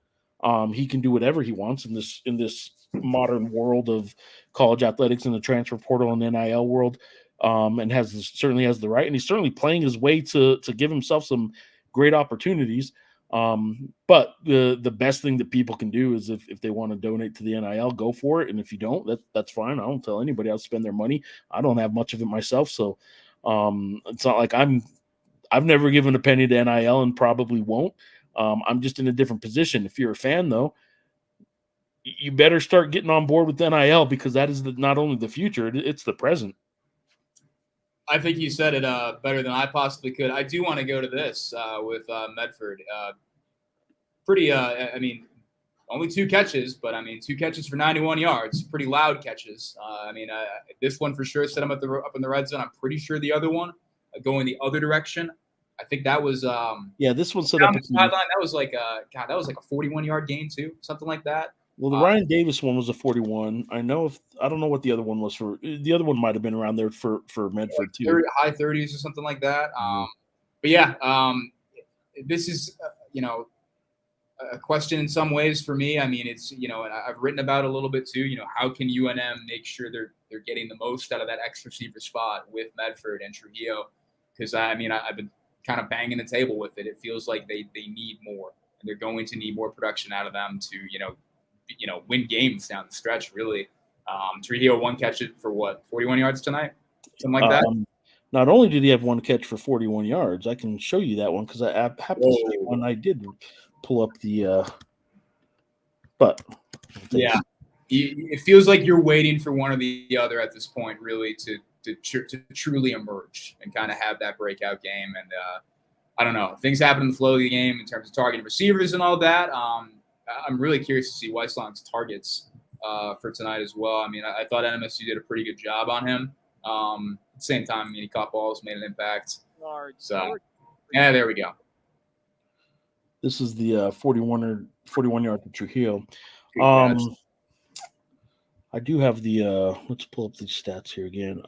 He can do whatever he wants in this modern world of college athletics and the transfer portal and NIL world, and certainly has the right, and he's certainly playing his way to give himself some great opportunities. But the best thing that people can do is if they want to donate to the NIL, go for it. And if you don't, that's fine. I don't tell anybody how to spend their money. I don't have much of it myself, so it's not like I've never given a penny to NIL and probably won't. I'm just in a different position. If you're a fan, though, you better start getting on board with NIL, because that is not only the future, it's the present. I think you said it better than I possibly could. I do want to go to this with Medford. I mean, only 2 catches, but I mean, 2 catches for 91 yards. Pretty loud catches. This one for sure set him up in the red zone. I'm pretty sure the other one going the other direction. I think that was this one set up the sideline. That was like a 41-yard gain too, something like that. Well, the Ryan Davis one was a 41. I don't know what the other one was for. The other one might have been around there for Medford too. High 30s or something like that. But yeah, this is a question in some ways for me. I mean, it's and I've written about it a little bit too. How can UNM make sure they're getting the most out of that X receiver spot with Medford and Trujillo? Because I've been kind of banging the table with it. It feels like they need more, and they're going to need more production out of them to win games down the stretch, really. Trujillo 1 catch for 41 yards tonight? Something like that? Not only did he have 1 catch for 41 yards, I can show you that one because I happened to see one. I did pull up the but yeah, it feels like you're waiting for one or the other at this point, really, to truly emerge and kind of have that breakout game. And I don't know, things happen in the flow of the game in terms of targeting receivers and all that. I'm really curious to see Weislong's targets for tonight as well. I mean, I thought NMSU did a pretty good job on him. At the same time, he caught balls, made an impact. So, yeah, there we go. This is the 41-yard to Trujillo. I do have the let's pull up these stats here again.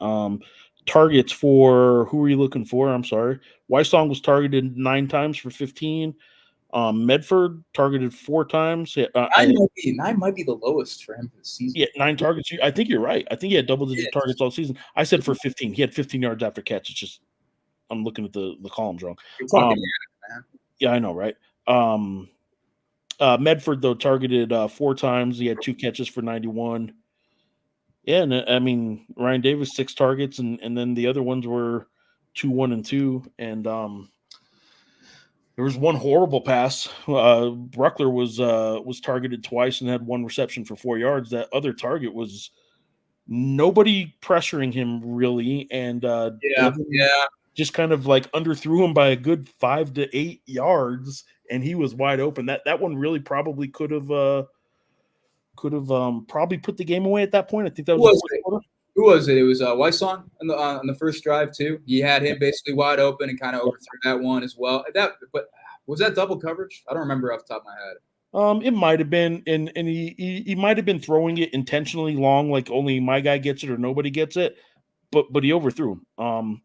Targets for who are you looking for? I'm sorry. Weislong was targeted 9 times for 15. Medford targeted 4 times. 9 might be the lowest for him for the season. Yeah, 9 targets. I think you're right. I think he had double-digit targets all season. I said for 15. He had 15 yards after catch. It's just I'm looking at the columns wrong. Yeah, I know, right? Medford, though, targeted 4 times. He had 2 catches for 91. Yeah, and I mean, Ryan Davis 6 targets, and then the other ones were 2, 1, and 2. And there was 1 horrible pass. Bruckler was targeted twice and had 1 reception for 4 yards. That other target was nobody pressuring him really, and just kind of like underthrew him by a good 5 to 8 yards, and he was wide open. That one really probably could have probably put the game away at that point. I think that was Who was it? It was Weislong on the first drive too. He had him basically wide open and kind of overthrew that one as well. But was that double coverage? I don't remember off the top of my head. It might have been, and he might have been throwing it intentionally long, like only my guy gets it or nobody gets it. But he overthrew him.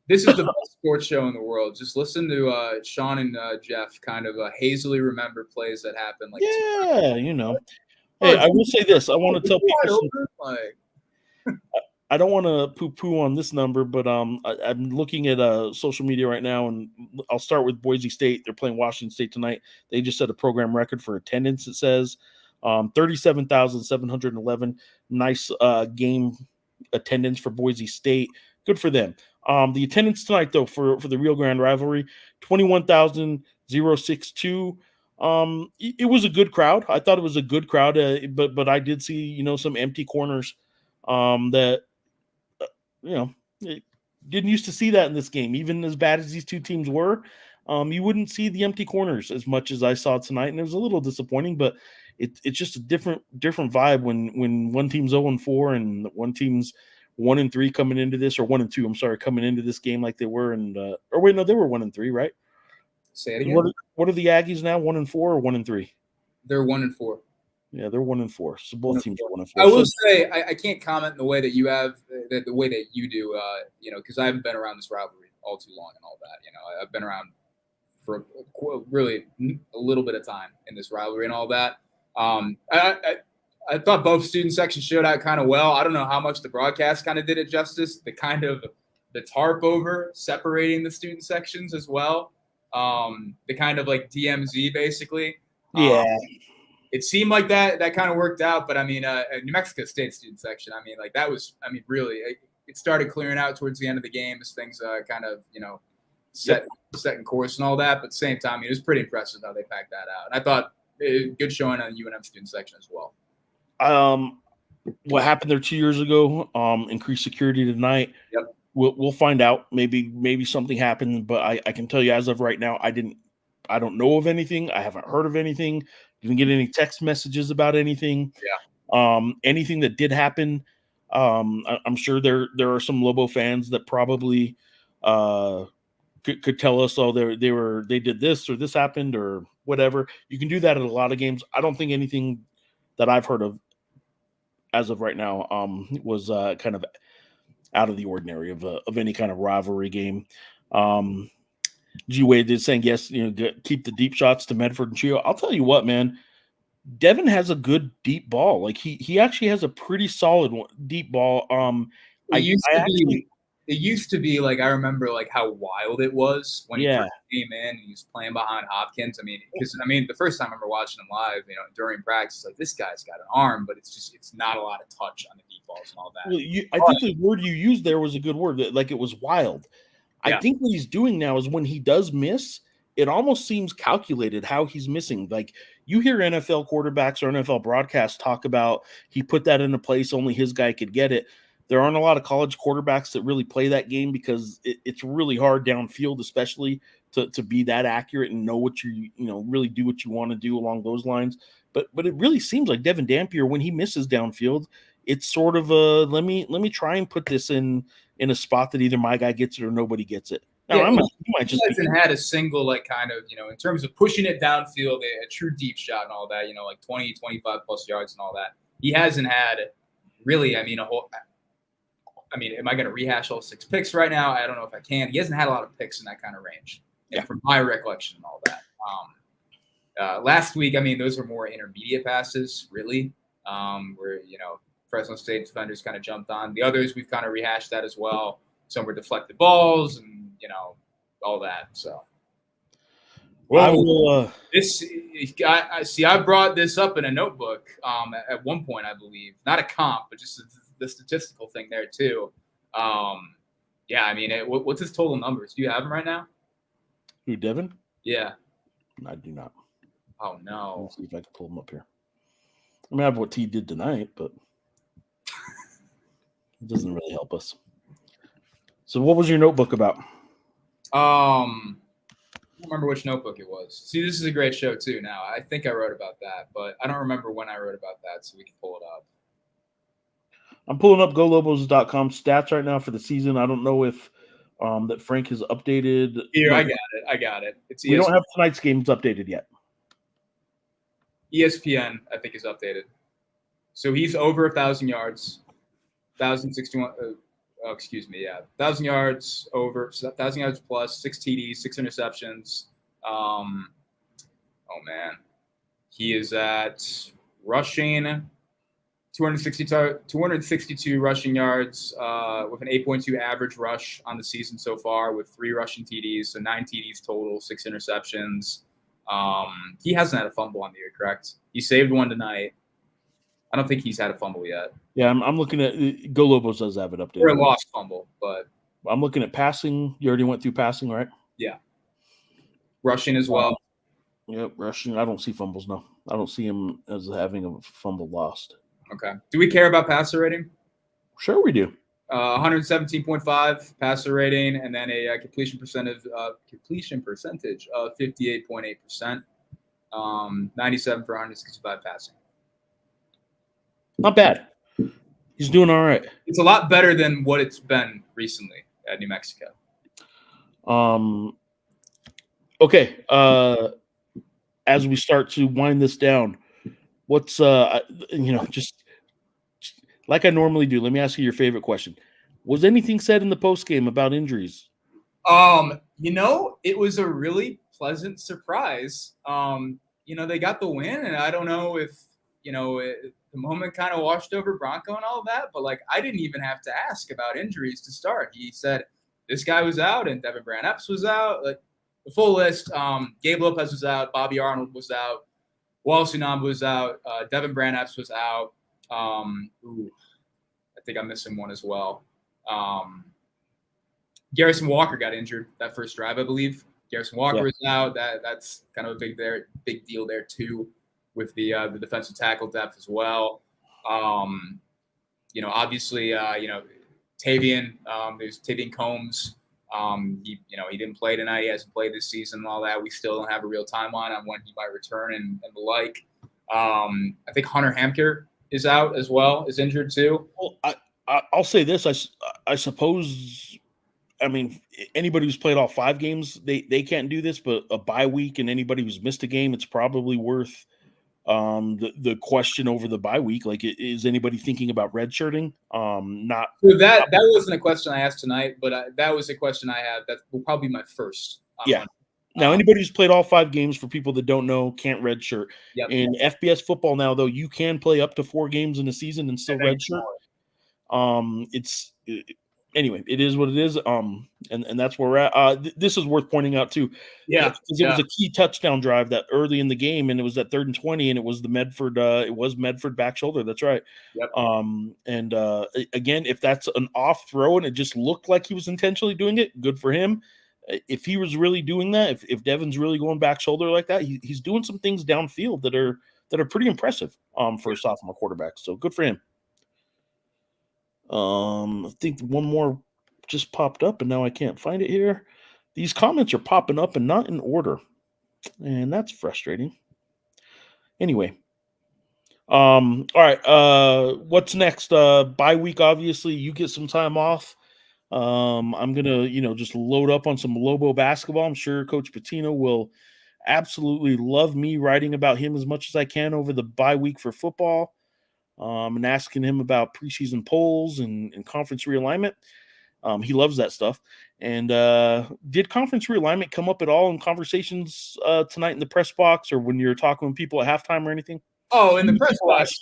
This is the best sports show in the world. Just listen to Sean and Geoff kind of hazily remember plays that happen. Like Hey, I will say this. I want to tell people. I don't want to poo-poo on this number, but I'm looking at social media right now, and I'll start with Boise State. They're playing Washington State tonight. They just set a program record for attendance. It says 37,711. Nice game attendance for Boise State. Good for them. The attendance tonight, though, for the Rio Grande rivalry, 21,062. It was a good crowd. I thought it was a good crowd, but I did see some empty corners that didn't used to see that in this game. Even as bad as these two teams were, you wouldn't see the empty corners as much as I saw tonight, and it was a little disappointing. But it's just a different vibe when one team's 0-4 and one team's 1-3 coming into this, or 1-2. I'm sorry, coming into this game like they were, and they were 1-3, right? Say it again. What are the Aggies now? 1-4 or 1-3? They're 1-4. Yeah, they're 1-4. So both teams are 1-4. I will say I can't comment in the way that you have, the way that you do, because I haven't been around this rivalry all too long and all that. I've been around for really a little bit of time in this rivalry and all that. I thought both student sections showed out kind of well. I don't know how much the broadcast kind of did it justice. The tarp over separating the student sections as well. The kind of like DMZ basically. Yeah. It seemed like that kind of worked out, but I mean, New Mexico State student section, I mean, like that was, I mean, really, it started clearing out towards the end of the game as things kind of, set in course and all that. But at the same time, I mean, it was pretty impressive how they packed that out. And I thought good showing on the UNM student section as well. What happened there 2 years ago? Increased security tonight. Yep. We'll find out. Maybe something happened, but I can tell you as of right now, I don't know of anything. I haven't heard of anything. Didn't get any text messages about anything. Yeah. Anything that did happen, I'm sure there are some Lobo fans that probably could tell us, oh, they did this or this happened or whatever. You can do that at a lot of games. I don't think anything that I've heard of as of right now was kind of out of the ordinary of any kind of rivalry game. G Wade is saying yes, keep the deep shots to Medford and Chio. I'll tell you what, man, Devin has a good deep ball. Like he actually has a pretty solid deep ball. It used to be like, I remember like how wild it was when he first came in and he was playing behind Hopkins. I mean, the first time I remember watching him live, during practice, like this guy's got an arm, but it's not a lot of touch on the deep balls and all that. Well, I think the word you used there was a good word. Like it was wild. Yeah. I think what he's doing now is when he does miss, it almost seems calculated how he's missing. Like you hear NFL quarterbacks or NFL broadcasts talk about he put that into place, only his guy could get it. There aren't a lot of college quarterbacks that really play that game because it's really hard downfield, especially to be that accurate and know what really do what you want to do along those lines. But it really seems like Devin Dampier, when he misses downfield, it's sort of a let me try and put this in a spot that either my guy gets it or nobody gets it. Now, he hasn't had a single like kind of in terms of pushing it downfield, a true deep shot and all that. Like 20, 25 plus yards and all that. He hasn't had really. I mean, am I going to rehash all 6 picks right now? I don't know if I can. He hasn't had a lot of picks in that kind of range, from my recollection and all that. Last week, I mean, those were more intermediate passes, really, where Fresno State defenders kind of jumped on. The others, we've kind of rehashed that as well. Some were deflected balls and, all that. So, well, I will, I brought this up in a notebook at one point, I believe. Not a comp, but just the statistical thing there, too. I mean, what's his total numbers? Do you have them right now? Who, Devin? Yeah. I do not. Oh, no. Let's see if I can pull them up here. I mean, I have what T did tonight, but it doesn't really help us. So what was your notebook about? I don't remember which notebook it was. See, this is a great show, too, now. I think I wrote about that, but I don't remember when I wrote about that, so we can pull it up. I'm pulling up golobos.com stats right now for the season. I don't know if that Frank has updated. Here, I got it. It's ESPN. We don't have tonight's games updated yet. ESPN, I think, is updated. So he's over 1,000 yards, 1,061. 1,000 yards over, 1,000 yards plus, 6 TDs, 6 interceptions. Oh man, he is at rushing 262 rushing yards with an 8.2 average rush on the season so far, with 3 rushing TDs, so 9 TDs total, 6 interceptions. He hasn't had a fumble on the year, correct? He saved one tonight. I don't think he's had a fumble yet. Yeah, I'm looking at Go Lobos does have it updated. Or a lost fumble, but I'm looking at passing. You already went through passing, right? Yeah. Rushing as well. Yep, rushing. I don't see fumbles, no. I don't see him as having a fumble lost. Okay. Do we care about passer rating? Sure we do. 117.5 passer rating, and then a completion percentage of 58.8%. 97 for 165 passing. Not bad. He's doing all right. It's a lot better than what it's been recently at New Mexico. Okay. As we start to wind this down, what's just like I normally do, let me ask you your favorite question. Was anything said in the post game about injuries? It was a really pleasant surprise. They got the win, and I don't know if the moment kind of washed over Bronco and all that, but like I didn't even have to ask about injuries to start. He said this guy was out, and Devin Brand Epps was out. Like the full list. Gabe Lopez was out. Bobby Arnold was out. Wallace Unamba was out. Devin Brand Epps was out. I think I'm missing one as well. Garrison Walker got injured that first drive, I believe. Garrison Walker was out. That's kind of a big deal there too, with the defensive tackle depth as well. Obviously, Tavian. There's Tavian Combs. He didn't play tonight. He hasn't played this season and all that. We still don't have a real timeline on when he might return and the like. I think Hunter Hamker is out as well, is injured too. Well, I'll say this. I suppose, I mean, anybody who's played all 5 games, they can't do this, but a bye week and anybody who's missed a game, it's probably worth the question over the bye week. Like, is anybody thinking about redshirting? Not so that wasn't a question I asked tonight, but that was a question I have that will probably be my first. Now, anybody who's played all 5 games, for people that don't know, can't redshirt. Yep. In FBS football now, though, you can play up to 4 games in a season and still redshirt. Anyway, it is what it is. And that's where we're at. This is worth pointing out too. Yeah, because it was a key touchdown drive that early in the game, and it was that 3rd and 20, and it was the Medford. It was Medford back shoulder. That's right. Yep. Again, if that's an off throw and it just looked like he was intentionally doing it, good for him. If he was really doing that, if Devin's really going back shoulder like that, he's doing some things downfield that are pretty impressive for a sophomore quarterback. So good for him. I think one more just popped up and now I can't find it here. These comments are popping up and not in order, and that's frustrating. Anyway, all right. What's next? Bye week, obviously. You get some time off. I'm gonna, just load up on some Lobo basketball. I'm sure Coach Patino will absolutely love me writing about him as much as I can over the bye week for football. And asking him about preseason polls and conference realignment. He loves that stuff. And did conference realignment come up at all in conversations tonight in the press box, or when you're talking with people at halftime or anything? Oh, in the press box.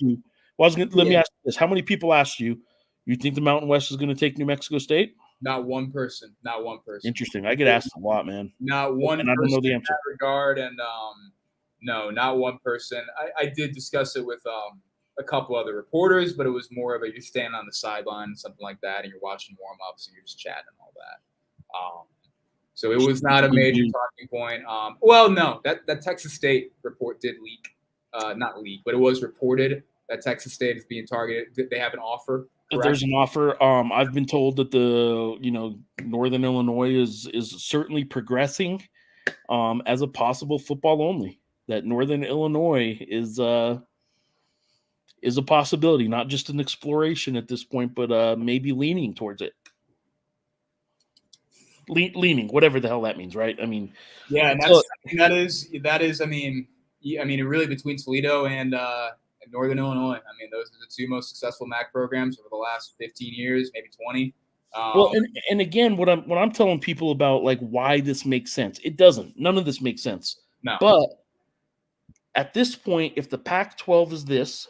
Let me ask you this. How many people asked you think the Mountain West is going to take New Mexico State? Not one person. Not one person. Interesting. I get asked a lot, man. Not one and I don't know the answer. In that regard. And no, not one person. I did discuss it with a couple other reporters, but it was more of you're standing on the sideline, something like that, and you're watching warm-ups and you're just chatting and all that. So it was not a major talking point. No, that Texas State report did leak. Not leak, but it was reported that Texas State is being targeted. They have an offer. Correct? There's an offer. I've been told that the Northern Illinois is certainly progressing as a possible football only. That Northern Illinois is a possibility, not just an exploration at this point, but maybe leaning towards it. Leaning, whatever the hell that means, right? I mean, yeah, and that is. I mean, really between Toledo and Northern Illinois. I mean, those are the 2 most successful MAC programs over the last 15 years, maybe 20. Well, and again, what I'm telling people about like why this makes sense, it doesn't. None of this makes sense. No. But at this point, if the Pac-12 is this,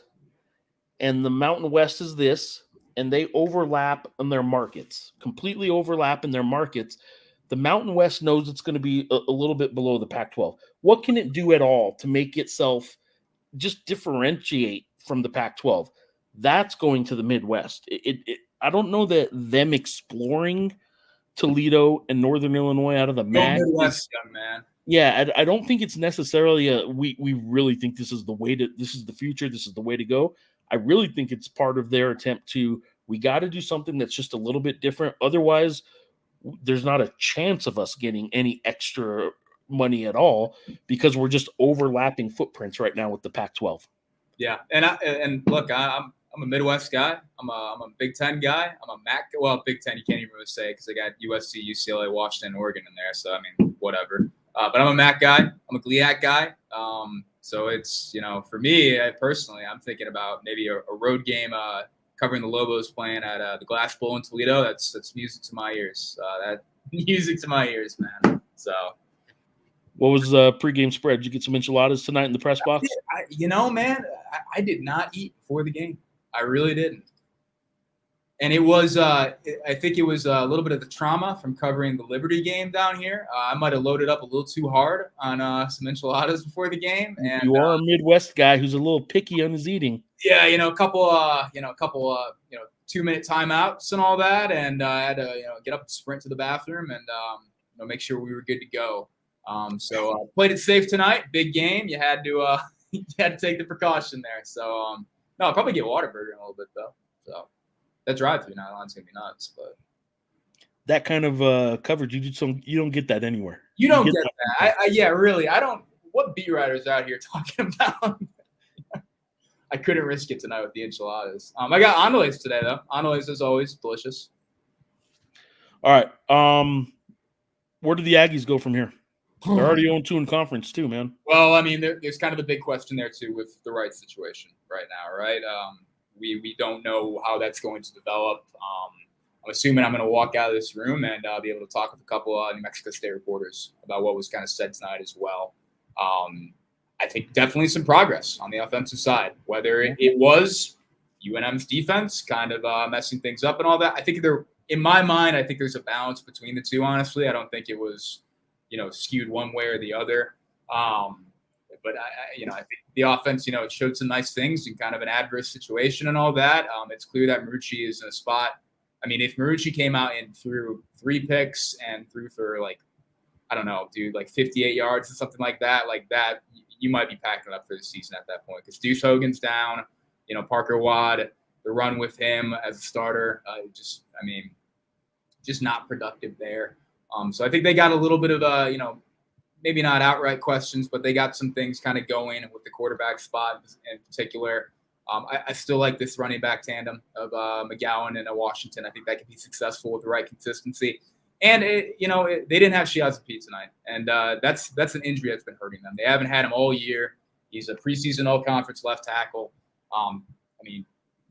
and the Mountain West is this, and they overlap in their markets, completely overlap in their markets, the Mountain West knows it's going to be a little bit below the Pac-12. What can it do at all to make itself just differentiate from the Pac-12? That's going to the Midwest. I don't know that them exploring Toledo and Northern Illinois out of the MAC. Midwest, young man. Yeah, I don't think it's necessarily we really think this is the future, this is the way to go. I really think it's part of their attempt to, we got to do something that's just a little bit different. Otherwise, there's not a chance of us getting any extra money at all because we're just overlapping footprints right now with the Pac-12. Yeah, and look, I'm a Midwest guy. I'm a Big Ten guy. I'm a MAC. Well, Big Ten you can't even really say because they got USC, UCLA, Washington, Oregon in there. So I mean, whatever. But I'm a MAC guy. I'm a GLIAC guy. So it's, for me personally, I'm thinking about maybe a road game covering the Lobos playing at the Glass Bowl in Toledo. That's music to my ears. That music to my ears, man. So. What was the pregame spread? Did you get some enchiladas tonight in the press box? Man, I did not eat before the game. I really didn't. And it was, I think it was a little bit of the trauma from covering the Liberty game down here. I might have loaded up a little too hard on some enchiladas before the game. And you are a Midwest guy who's a little picky on his eating. Yeah, a couple 2-minute timeouts and all that, and I had to get up and sprint to the bathroom and make sure we were good to go. So played it safe tonight. Big game. You had to take the precaution there. So no, I'll probably get Whataburger in a little bit though. So that drive-through now line's gonna be nuts. But that kind of coverage, you don't get that anywhere. You don't get that. Yeah, really. I don't. What beat writers out here talking about? I couldn't risk it tonight with the enchiladas. I got Andales today though. Andales is always delicious. All right. Where do the Aggies go from here? They're already 0-2 in conference too, man. Well, I mean, there's kind of a big question there too with the right situation right now, right? We don't know how that's going to develop. I'm assuming I'm going to walk out of this room and be able to talk with a couple of New Mexico State reporters about what was kind of said tonight as well. I think definitely some progress on the offensive side, whether it was UNM's defense kind of messing things up and all that. I think in my mind, I think there's a balance between the two, honestly. I don't think it was, skewed one way or the other. But I think the offense, it showed some nice things in kind of an adverse situation and all that. It's clear that Marucci is in a spot. I mean, if Marucci came out and threw 3 picks and threw for 58 yards or something like that, you might be packing up for the season at that point. Because Deuce Hogan's down, Parker Wadd, the run with him as a starter, just not productive there. So I think they got a little bit of maybe not outright questions, but they got some things kind of going with the quarterback spot in particular. I still like this running back tandem of McGowan and Washington. I think that could be successful with the right consistency. And they didn't have Shiazi Pete tonight, and that's an injury that's been hurting them. They haven't had him all year. He's a preseason all-conference left tackle. He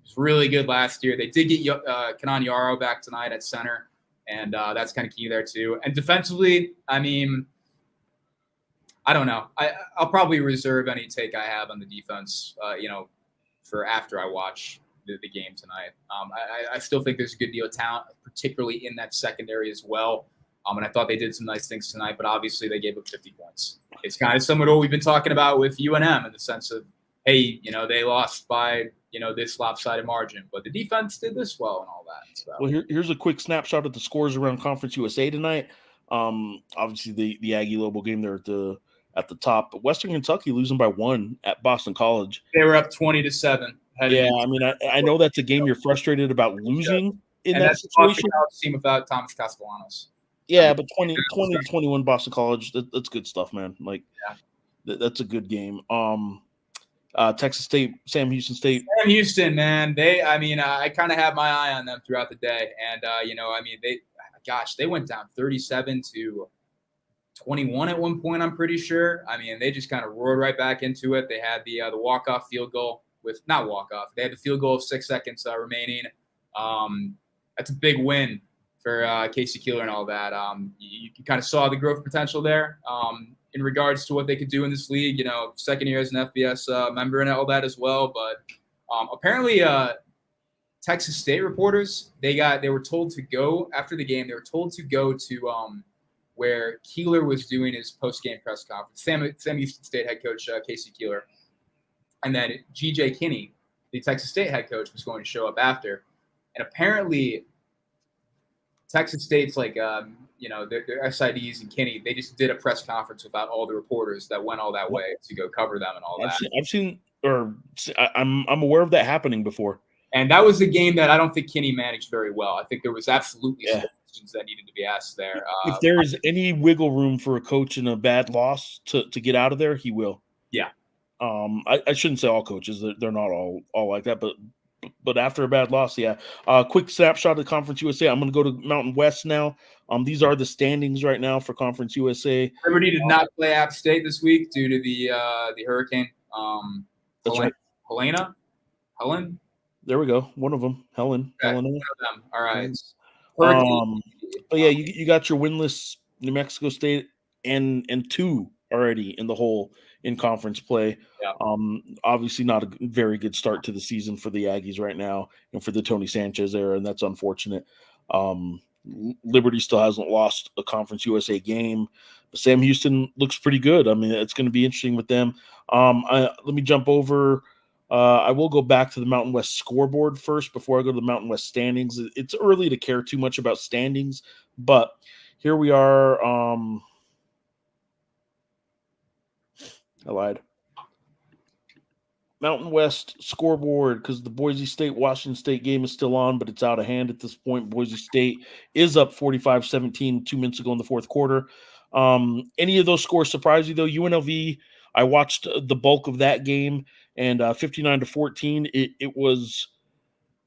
was really good last year. They did get Kanan Yarrow back tonight at center, and that's kind of key there too. And defensively, I don't know. I'll probably reserve any take I have on the defense, for after I watch the game tonight. I still think there's a good deal of talent, particularly in that secondary as well. And I thought they did some nice things tonight, but obviously they gave up 50 points. It's kind of similar to what we've been talking about with UNM in the sense of, hey, they lost by, this lopsided margin, but the defense did this well and all that. So. Well, here's a quick snapshot of the scores around Conference USA tonight. Obviously the Aggie Lobo game there at the top, but Western Kentucky losing by 1 at Boston College. They were up 20-7. Yeah, I know that's a game you're frustrated about losing in that situation. That's team without Thomas Castellanos. Yeah, but 20-21 Boston College, that's good stuff, man. That's a good game. Texas State, Sam Houston State. Sam Houston, man. I kind of had my eye on them throughout the day, and they went down 37-21 at one point. I'm pretty sure. They just kind of roared right back into it. They had the walk-off field goal. They had the field goal of 6 seconds remaining. That's a big win for Casey Keeler and all that. You kind of saw the growth potential there in regards to what they could do in this league. Second year as an FBS member and all that as well. But apparently, Texas State reporters they were told to go after the game. They were told to go to where Keeler was doing his post-game press conference. Sam Houston State head coach Casey Keeler. And then G.J. Kinney, the Texas State head coach, was going to show up after. And apparently, Texas State's their SIDs and Kinney, they just did a press conference without all the reporters that went all that way to go cover them and all that. I'm aware of that happening before. And that was a game that I don't think Kinney managed very well. I think there was absolutely some questions that needed to be asked there. If there is any wiggle room for a coach in a bad loss to get out of there, he will. Yeah. I shouldn't say all coaches. They're not all like that, but but after a bad loss, yeah. Quick snapshot of Conference USA. I'm going to go to Mountain West now. These are the standings right now for Conference USA. Liberty did not play App State this week due to the hurricane. That's right. Helen. There we go. One of them, Helen. Okay, Helena. one of them. All right. But yeah, you got your winless New Mexico State and 2 already in the hole in conference play. Yeah. Obviously not a very good start to the season for the Aggies right now and for the Tony Sanchez era, and that's unfortunate. Liberty still hasn't lost a Conference USA game, but Sam Houston looks pretty good. I mean, it's going to be interesting with them. Let me jump over. I will go back to the Mountain West scoreboard first before I go to the Mountain West standings. It's early to care too much about standings, but here we are. I lied. Mountain West scoreboard, because the Boise State-Washington State game is still on, but it's out of hand at this point. Boise State is up 45-17 2 minutes ago in the fourth quarter. Any of those scores surprise you, though? UNLV, I watched the bulk of that game, and 59-14, it was –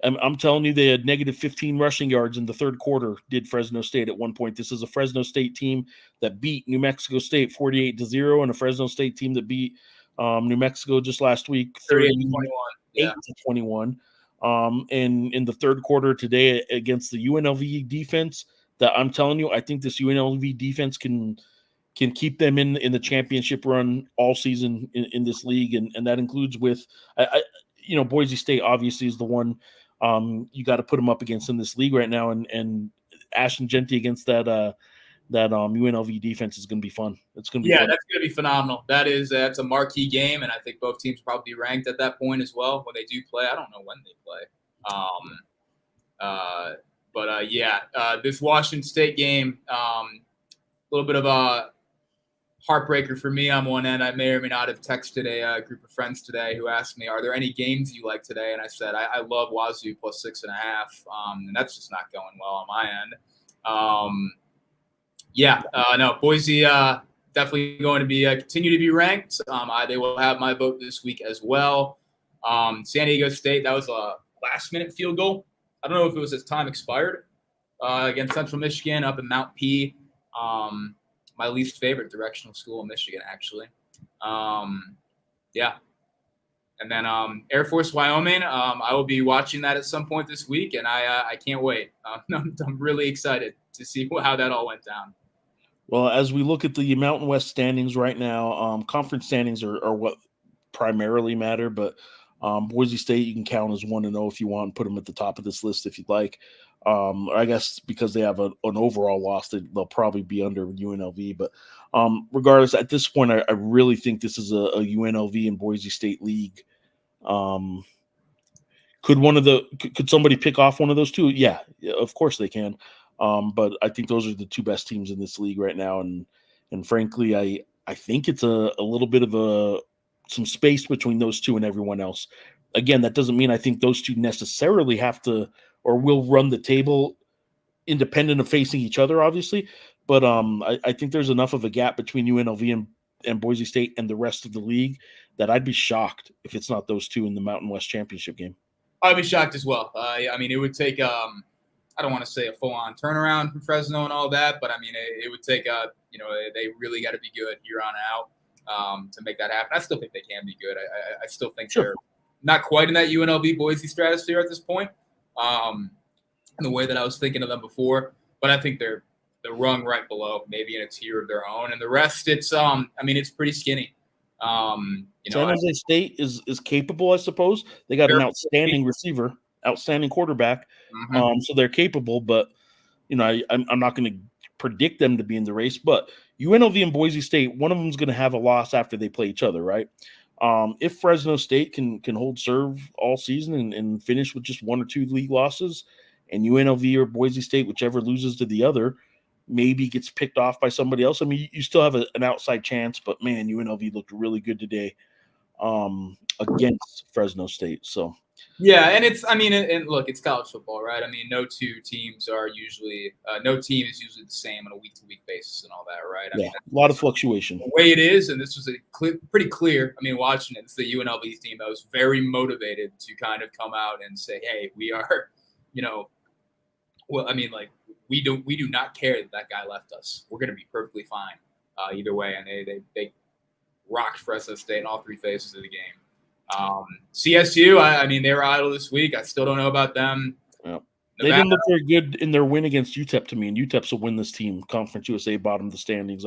I'm telling you, they had negative 15 rushing yards in the third quarter, did Fresno State at one point. This is a Fresno State team that beat New Mexico State 48-0, and a Fresno State team that beat New Mexico just last week 38-21. And in the third quarter today against the UNLV defense, that I'm telling you, I think this UNLV defense can keep them in the championship run all season in this league, and that includes with Boise State obviously is the one you got to put them up against in this league right now, and Ashton Genty against that UNLV defense is going to be fun. It's going to be fun. That's going to be phenomenal. That's a marquee game, and I think both teams probably ranked at that point as well when they do play. I don't know when they play. This Washington State game, a little bit of a heartbreaker for me on one end. I may or may not have texted a group of friends today who asked me, are there any games you like today? And I said, I love Wazoo plus 6.5. And that's just not going well on my end. No, Boise definitely going to be continue to be ranked. They will have my vote this week as well. San Diego State, that was a last-minute field goal. I don't know if it was as time expired against Central Michigan up in Mount P. My least favorite directional school in Michigan, actually. And then Air Force Wyoming, I will be watching that at some point this week, and I can't wait. I'm really excited to see how that all went down. Well, as we look at the Mountain West standings right now, conference standings are what primarily matter, but Boise State you can count as 1-0 if you want and put them at the top of this list if you'd like. I guess because they have an overall loss, they'll probably be under UNLV. But regardless, at this point, I really think this is a UNLV and Boise State league. Could somebody pick off one of those two? Yeah, of course they can. But I think those are the two best teams in this league right now, and frankly, I think it's a little bit of some space between those two and everyone else. Again, that doesn't mean I think those two necessarily have to or will run the table independent of facing each other, obviously. But I think there's enough of a gap between UNLV and Boise State and the rest of the league that I'd be shocked if it's not those two in the Mountain West Championship game. I'd be shocked as well. I mean, it would take I don't want to say a full-on turnaround from Fresno and all that, but I mean, it would take they really got to be good here on out to make that happen. I still think they can be good. I still think they're not quite in that UNLV Boise stratosphere at this point, in the way that I was thinking of them before. But I think they're rung right below, maybe in a tier of their own. And the rest, it's it's pretty skinny. San Jose State is capable, I suppose. They got an outstanding receiver, outstanding quarterback. Mm-hmm. So they're capable, but I'm not going to predict them to be in the race. But UNLV and Boise State, one of them is going to have a loss after they play each other, right? If Fresno State can hold serve all season and finish with just 1 or 2 league losses, and UNLV or Boise State, whichever loses to the other, maybe gets picked off by somebody else. I mean, you still have an outside chance, but man, UNLV looked really good today against Fresno State. So Yeah, and and look, it's college football, right? I mean, no two teams are usually, no team is usually the same on a week-to-week basis and all that, right? I Yeah, mean, a lot of fluctuation. the way it is, and this was pretty clear. I mean, watching it, it's the UNLV team that was very motivated to kind of come out and say, "Hey, we are, well, I mean, like we do not care that guy left us. We're going to be perfectly fine either way." And they rocked Fresno State in all three phases of the game. CSU, I mean, they were idle this week. I still don't know about them. Yeah. They didn't look very good in their win against UTEP to me, and UTEP's will win this team. Conference USA bottom of the standings.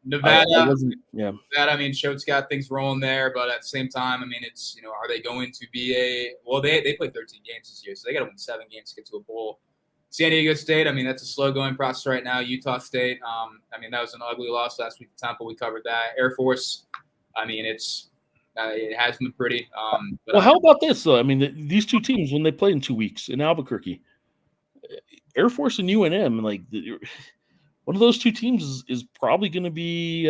Nevada, Nevada, I mean, Choate's got things rolling there, but at the same time, I mean, it's, are they going to be they played 13 games this year, so they got to win 7 games to get to a bowl. San Diego State, I mean, that's a slow-going process right now. Utah State, I mean, that was an ugly loss last week to Temple. We covered that. Air Force, I mean, it has been pretty. Well, how about this, though? I mean, these two teams, when they play in 2 weeks in Albuquerque, Air Force and UNM, like one of those two teams is probably going to be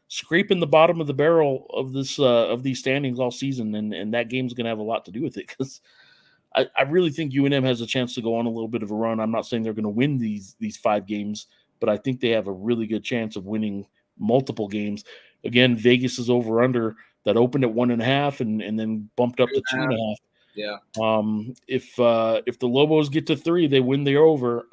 scraping the bottom of the barrel of these standings all season, and that game's going to have a lot to do with it because I really think UNM has a chance to go on a little bit of a run. I'm not saying they're going to win these 5 games, but I think they have a really good chance of winning multiple games. Again, Vegas is over under that opened at 1.5 and then bumped up to 2.5. Yeah. If the Lobos get to 3, they win the over.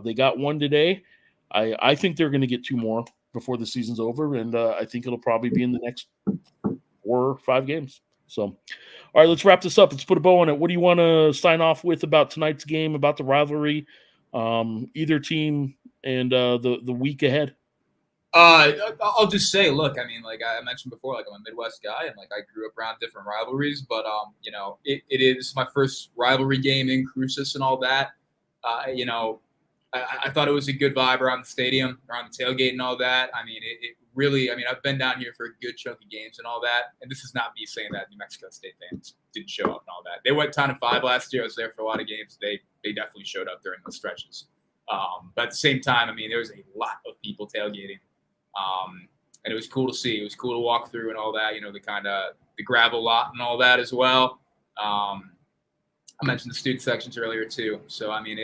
They got 1 today. I think they're going to get 2 more before the season's over, and I think it'll probably be in the next 4 or 5 games. So, all right, let's wrap this up. Let's put a bow on it. What do you want to sign off with about tonight's game, about the rivalry, either team, and the week ahead? I'll just say, look, I mean, like I mentioned before, like I'm a Midwest guy, and like I grew up around different rivalries, but it is my first rivalry game in Cruces and all that. I thought it was a good vibe around the stadium, around the tailgate and all that. I mean, it really, I mean, I've been down here for a good chunk of games and all that. And this is not me saying that New Mexico State fans didn't show up and all that. They went 10-5 last year. I was there for a lot of games. They definitely showed up during the stretches. But at the same time, I mean, there was a lot of people tailgating. And it was cool to see. It was cool to walk through and all that, the gravel lot and all that as well. I mentioned the student sections earlier too. So, I mean,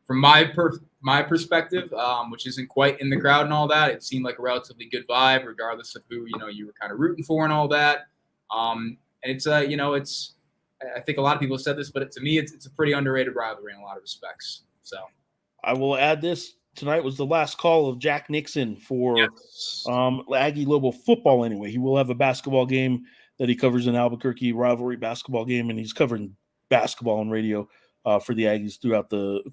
from my perspective, which isn't quite in the crowd and all that, it seemed like a relatively good vibe, regardless of who you were kind of rooting for and all that. And it's I think a lot of people have said this, but to me, it's a pretty underrated rivalry in a lot of respects. So I will add this: tonight was the last call of Jack Nixon for Aggie Lobo football. Anyway, he will have a basketball game that he covers in Albuquerque, rivalry basketball game, and he's covering basketball on radio for the Aggies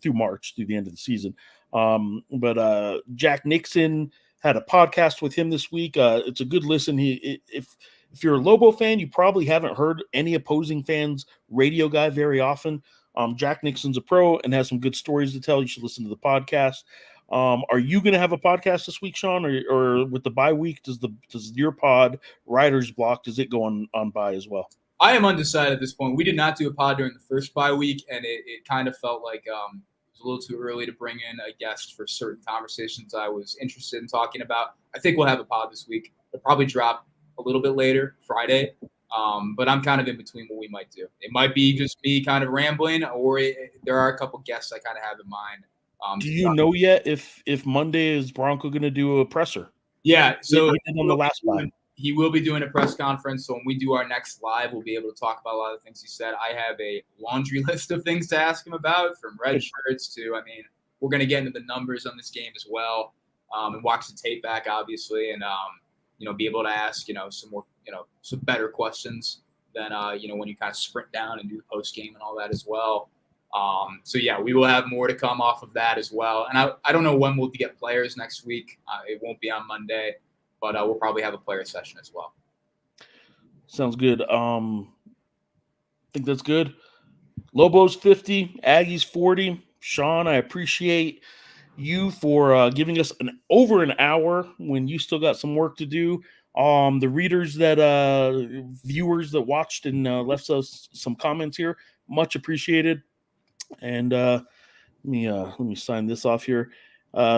through March, through the end of the season. But Jack Nixon had a podcast with him this week. It's a good listen. If you're a Lobo fan, you probably haven't heard any opposing fans radio guy very often. Jack Nixon's a pro and has some good stories to tell. You should listen to the podcast. Are you going to have a podcast this week, Sean, or with the bye week, does your pod Writer's Block, does it go on bye as well? I am undecided at this point. We did not do a pod during the first bye week, and it kind of felt like it was a little too early to bring in a guest for certain conversations I was interested in talking about. I think we'll have a pod this week. It'll probably drop a little bit later, Friday, but I'm kind of in between what we might do. It might be just me kind of rambling, or there are a couple guests I kind of have in mind. Do you know yet if Monday is Bronco going to do a presser? Yeah, so he did on the last bye. He will be doing a press conference, so when we do our next live, we'll be able to talk about a lot of things he said. I have a laundry list of things to ask him about, from red shirts to, I mean, we're going to get into the numbers on this game as well, and watch the tape back, obviously, and, be able to ask, some more, some better questions than, when you kind of sprint down and do the post game and all that as well. So, yeah, we will have more to come off of that as well. And I don't know when we'll get players next week. It won't be on Monday. But we'll probably have a player session as well. Sounds good. I think that's good. Lobos 50, Aggies 40. Sean, I appreciate you for giving us over an hour when you still got some work to do. The viewers that watched and left us some comments here, much appreciated. And let me sign this off here.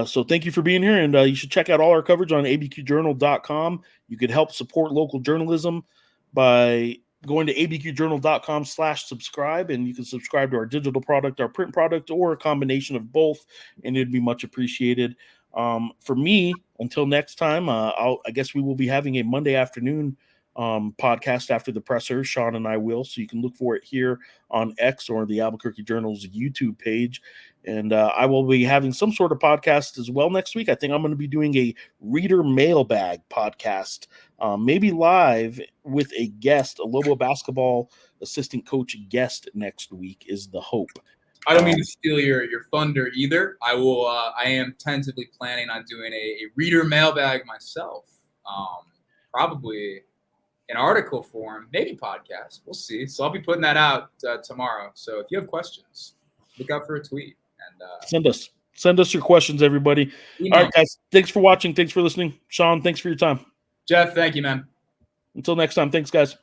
So thank you for being here, and you should check out all our coverage on abqjournal.com. You could help support local journalism by going to abqjournal.com/subscribe, and you can subscribe to our digital product, our print product, or a combination of both, and it'd be much appreciated. For me, until next time, I guess we will be having a Monday afternoon podcast after the presser. Sean and I will, so you can look for it here on X or the Albuquerque Journal's YouTube page. And I will be having some sort of podcast as well next week. I think I'm going to be doing a reader mailbag podcast, maybe live with a guest, a Lobo basketball assistant coach guest next week is the hope. I don't mean to steal your thunder either. I am tentatively planning on doing a reader mailbag myself. Probably in article form, maybe podcast. We'll see. So I'll be putting that out tomorrow. So if you have questions, look out for a tweet and send us your questions, everybody. Email. All right, guys. Thanks for watching. Thanks for listening. Sean, thanks for your time. Geoff, thank you, man. Until next time. Thanks, guys.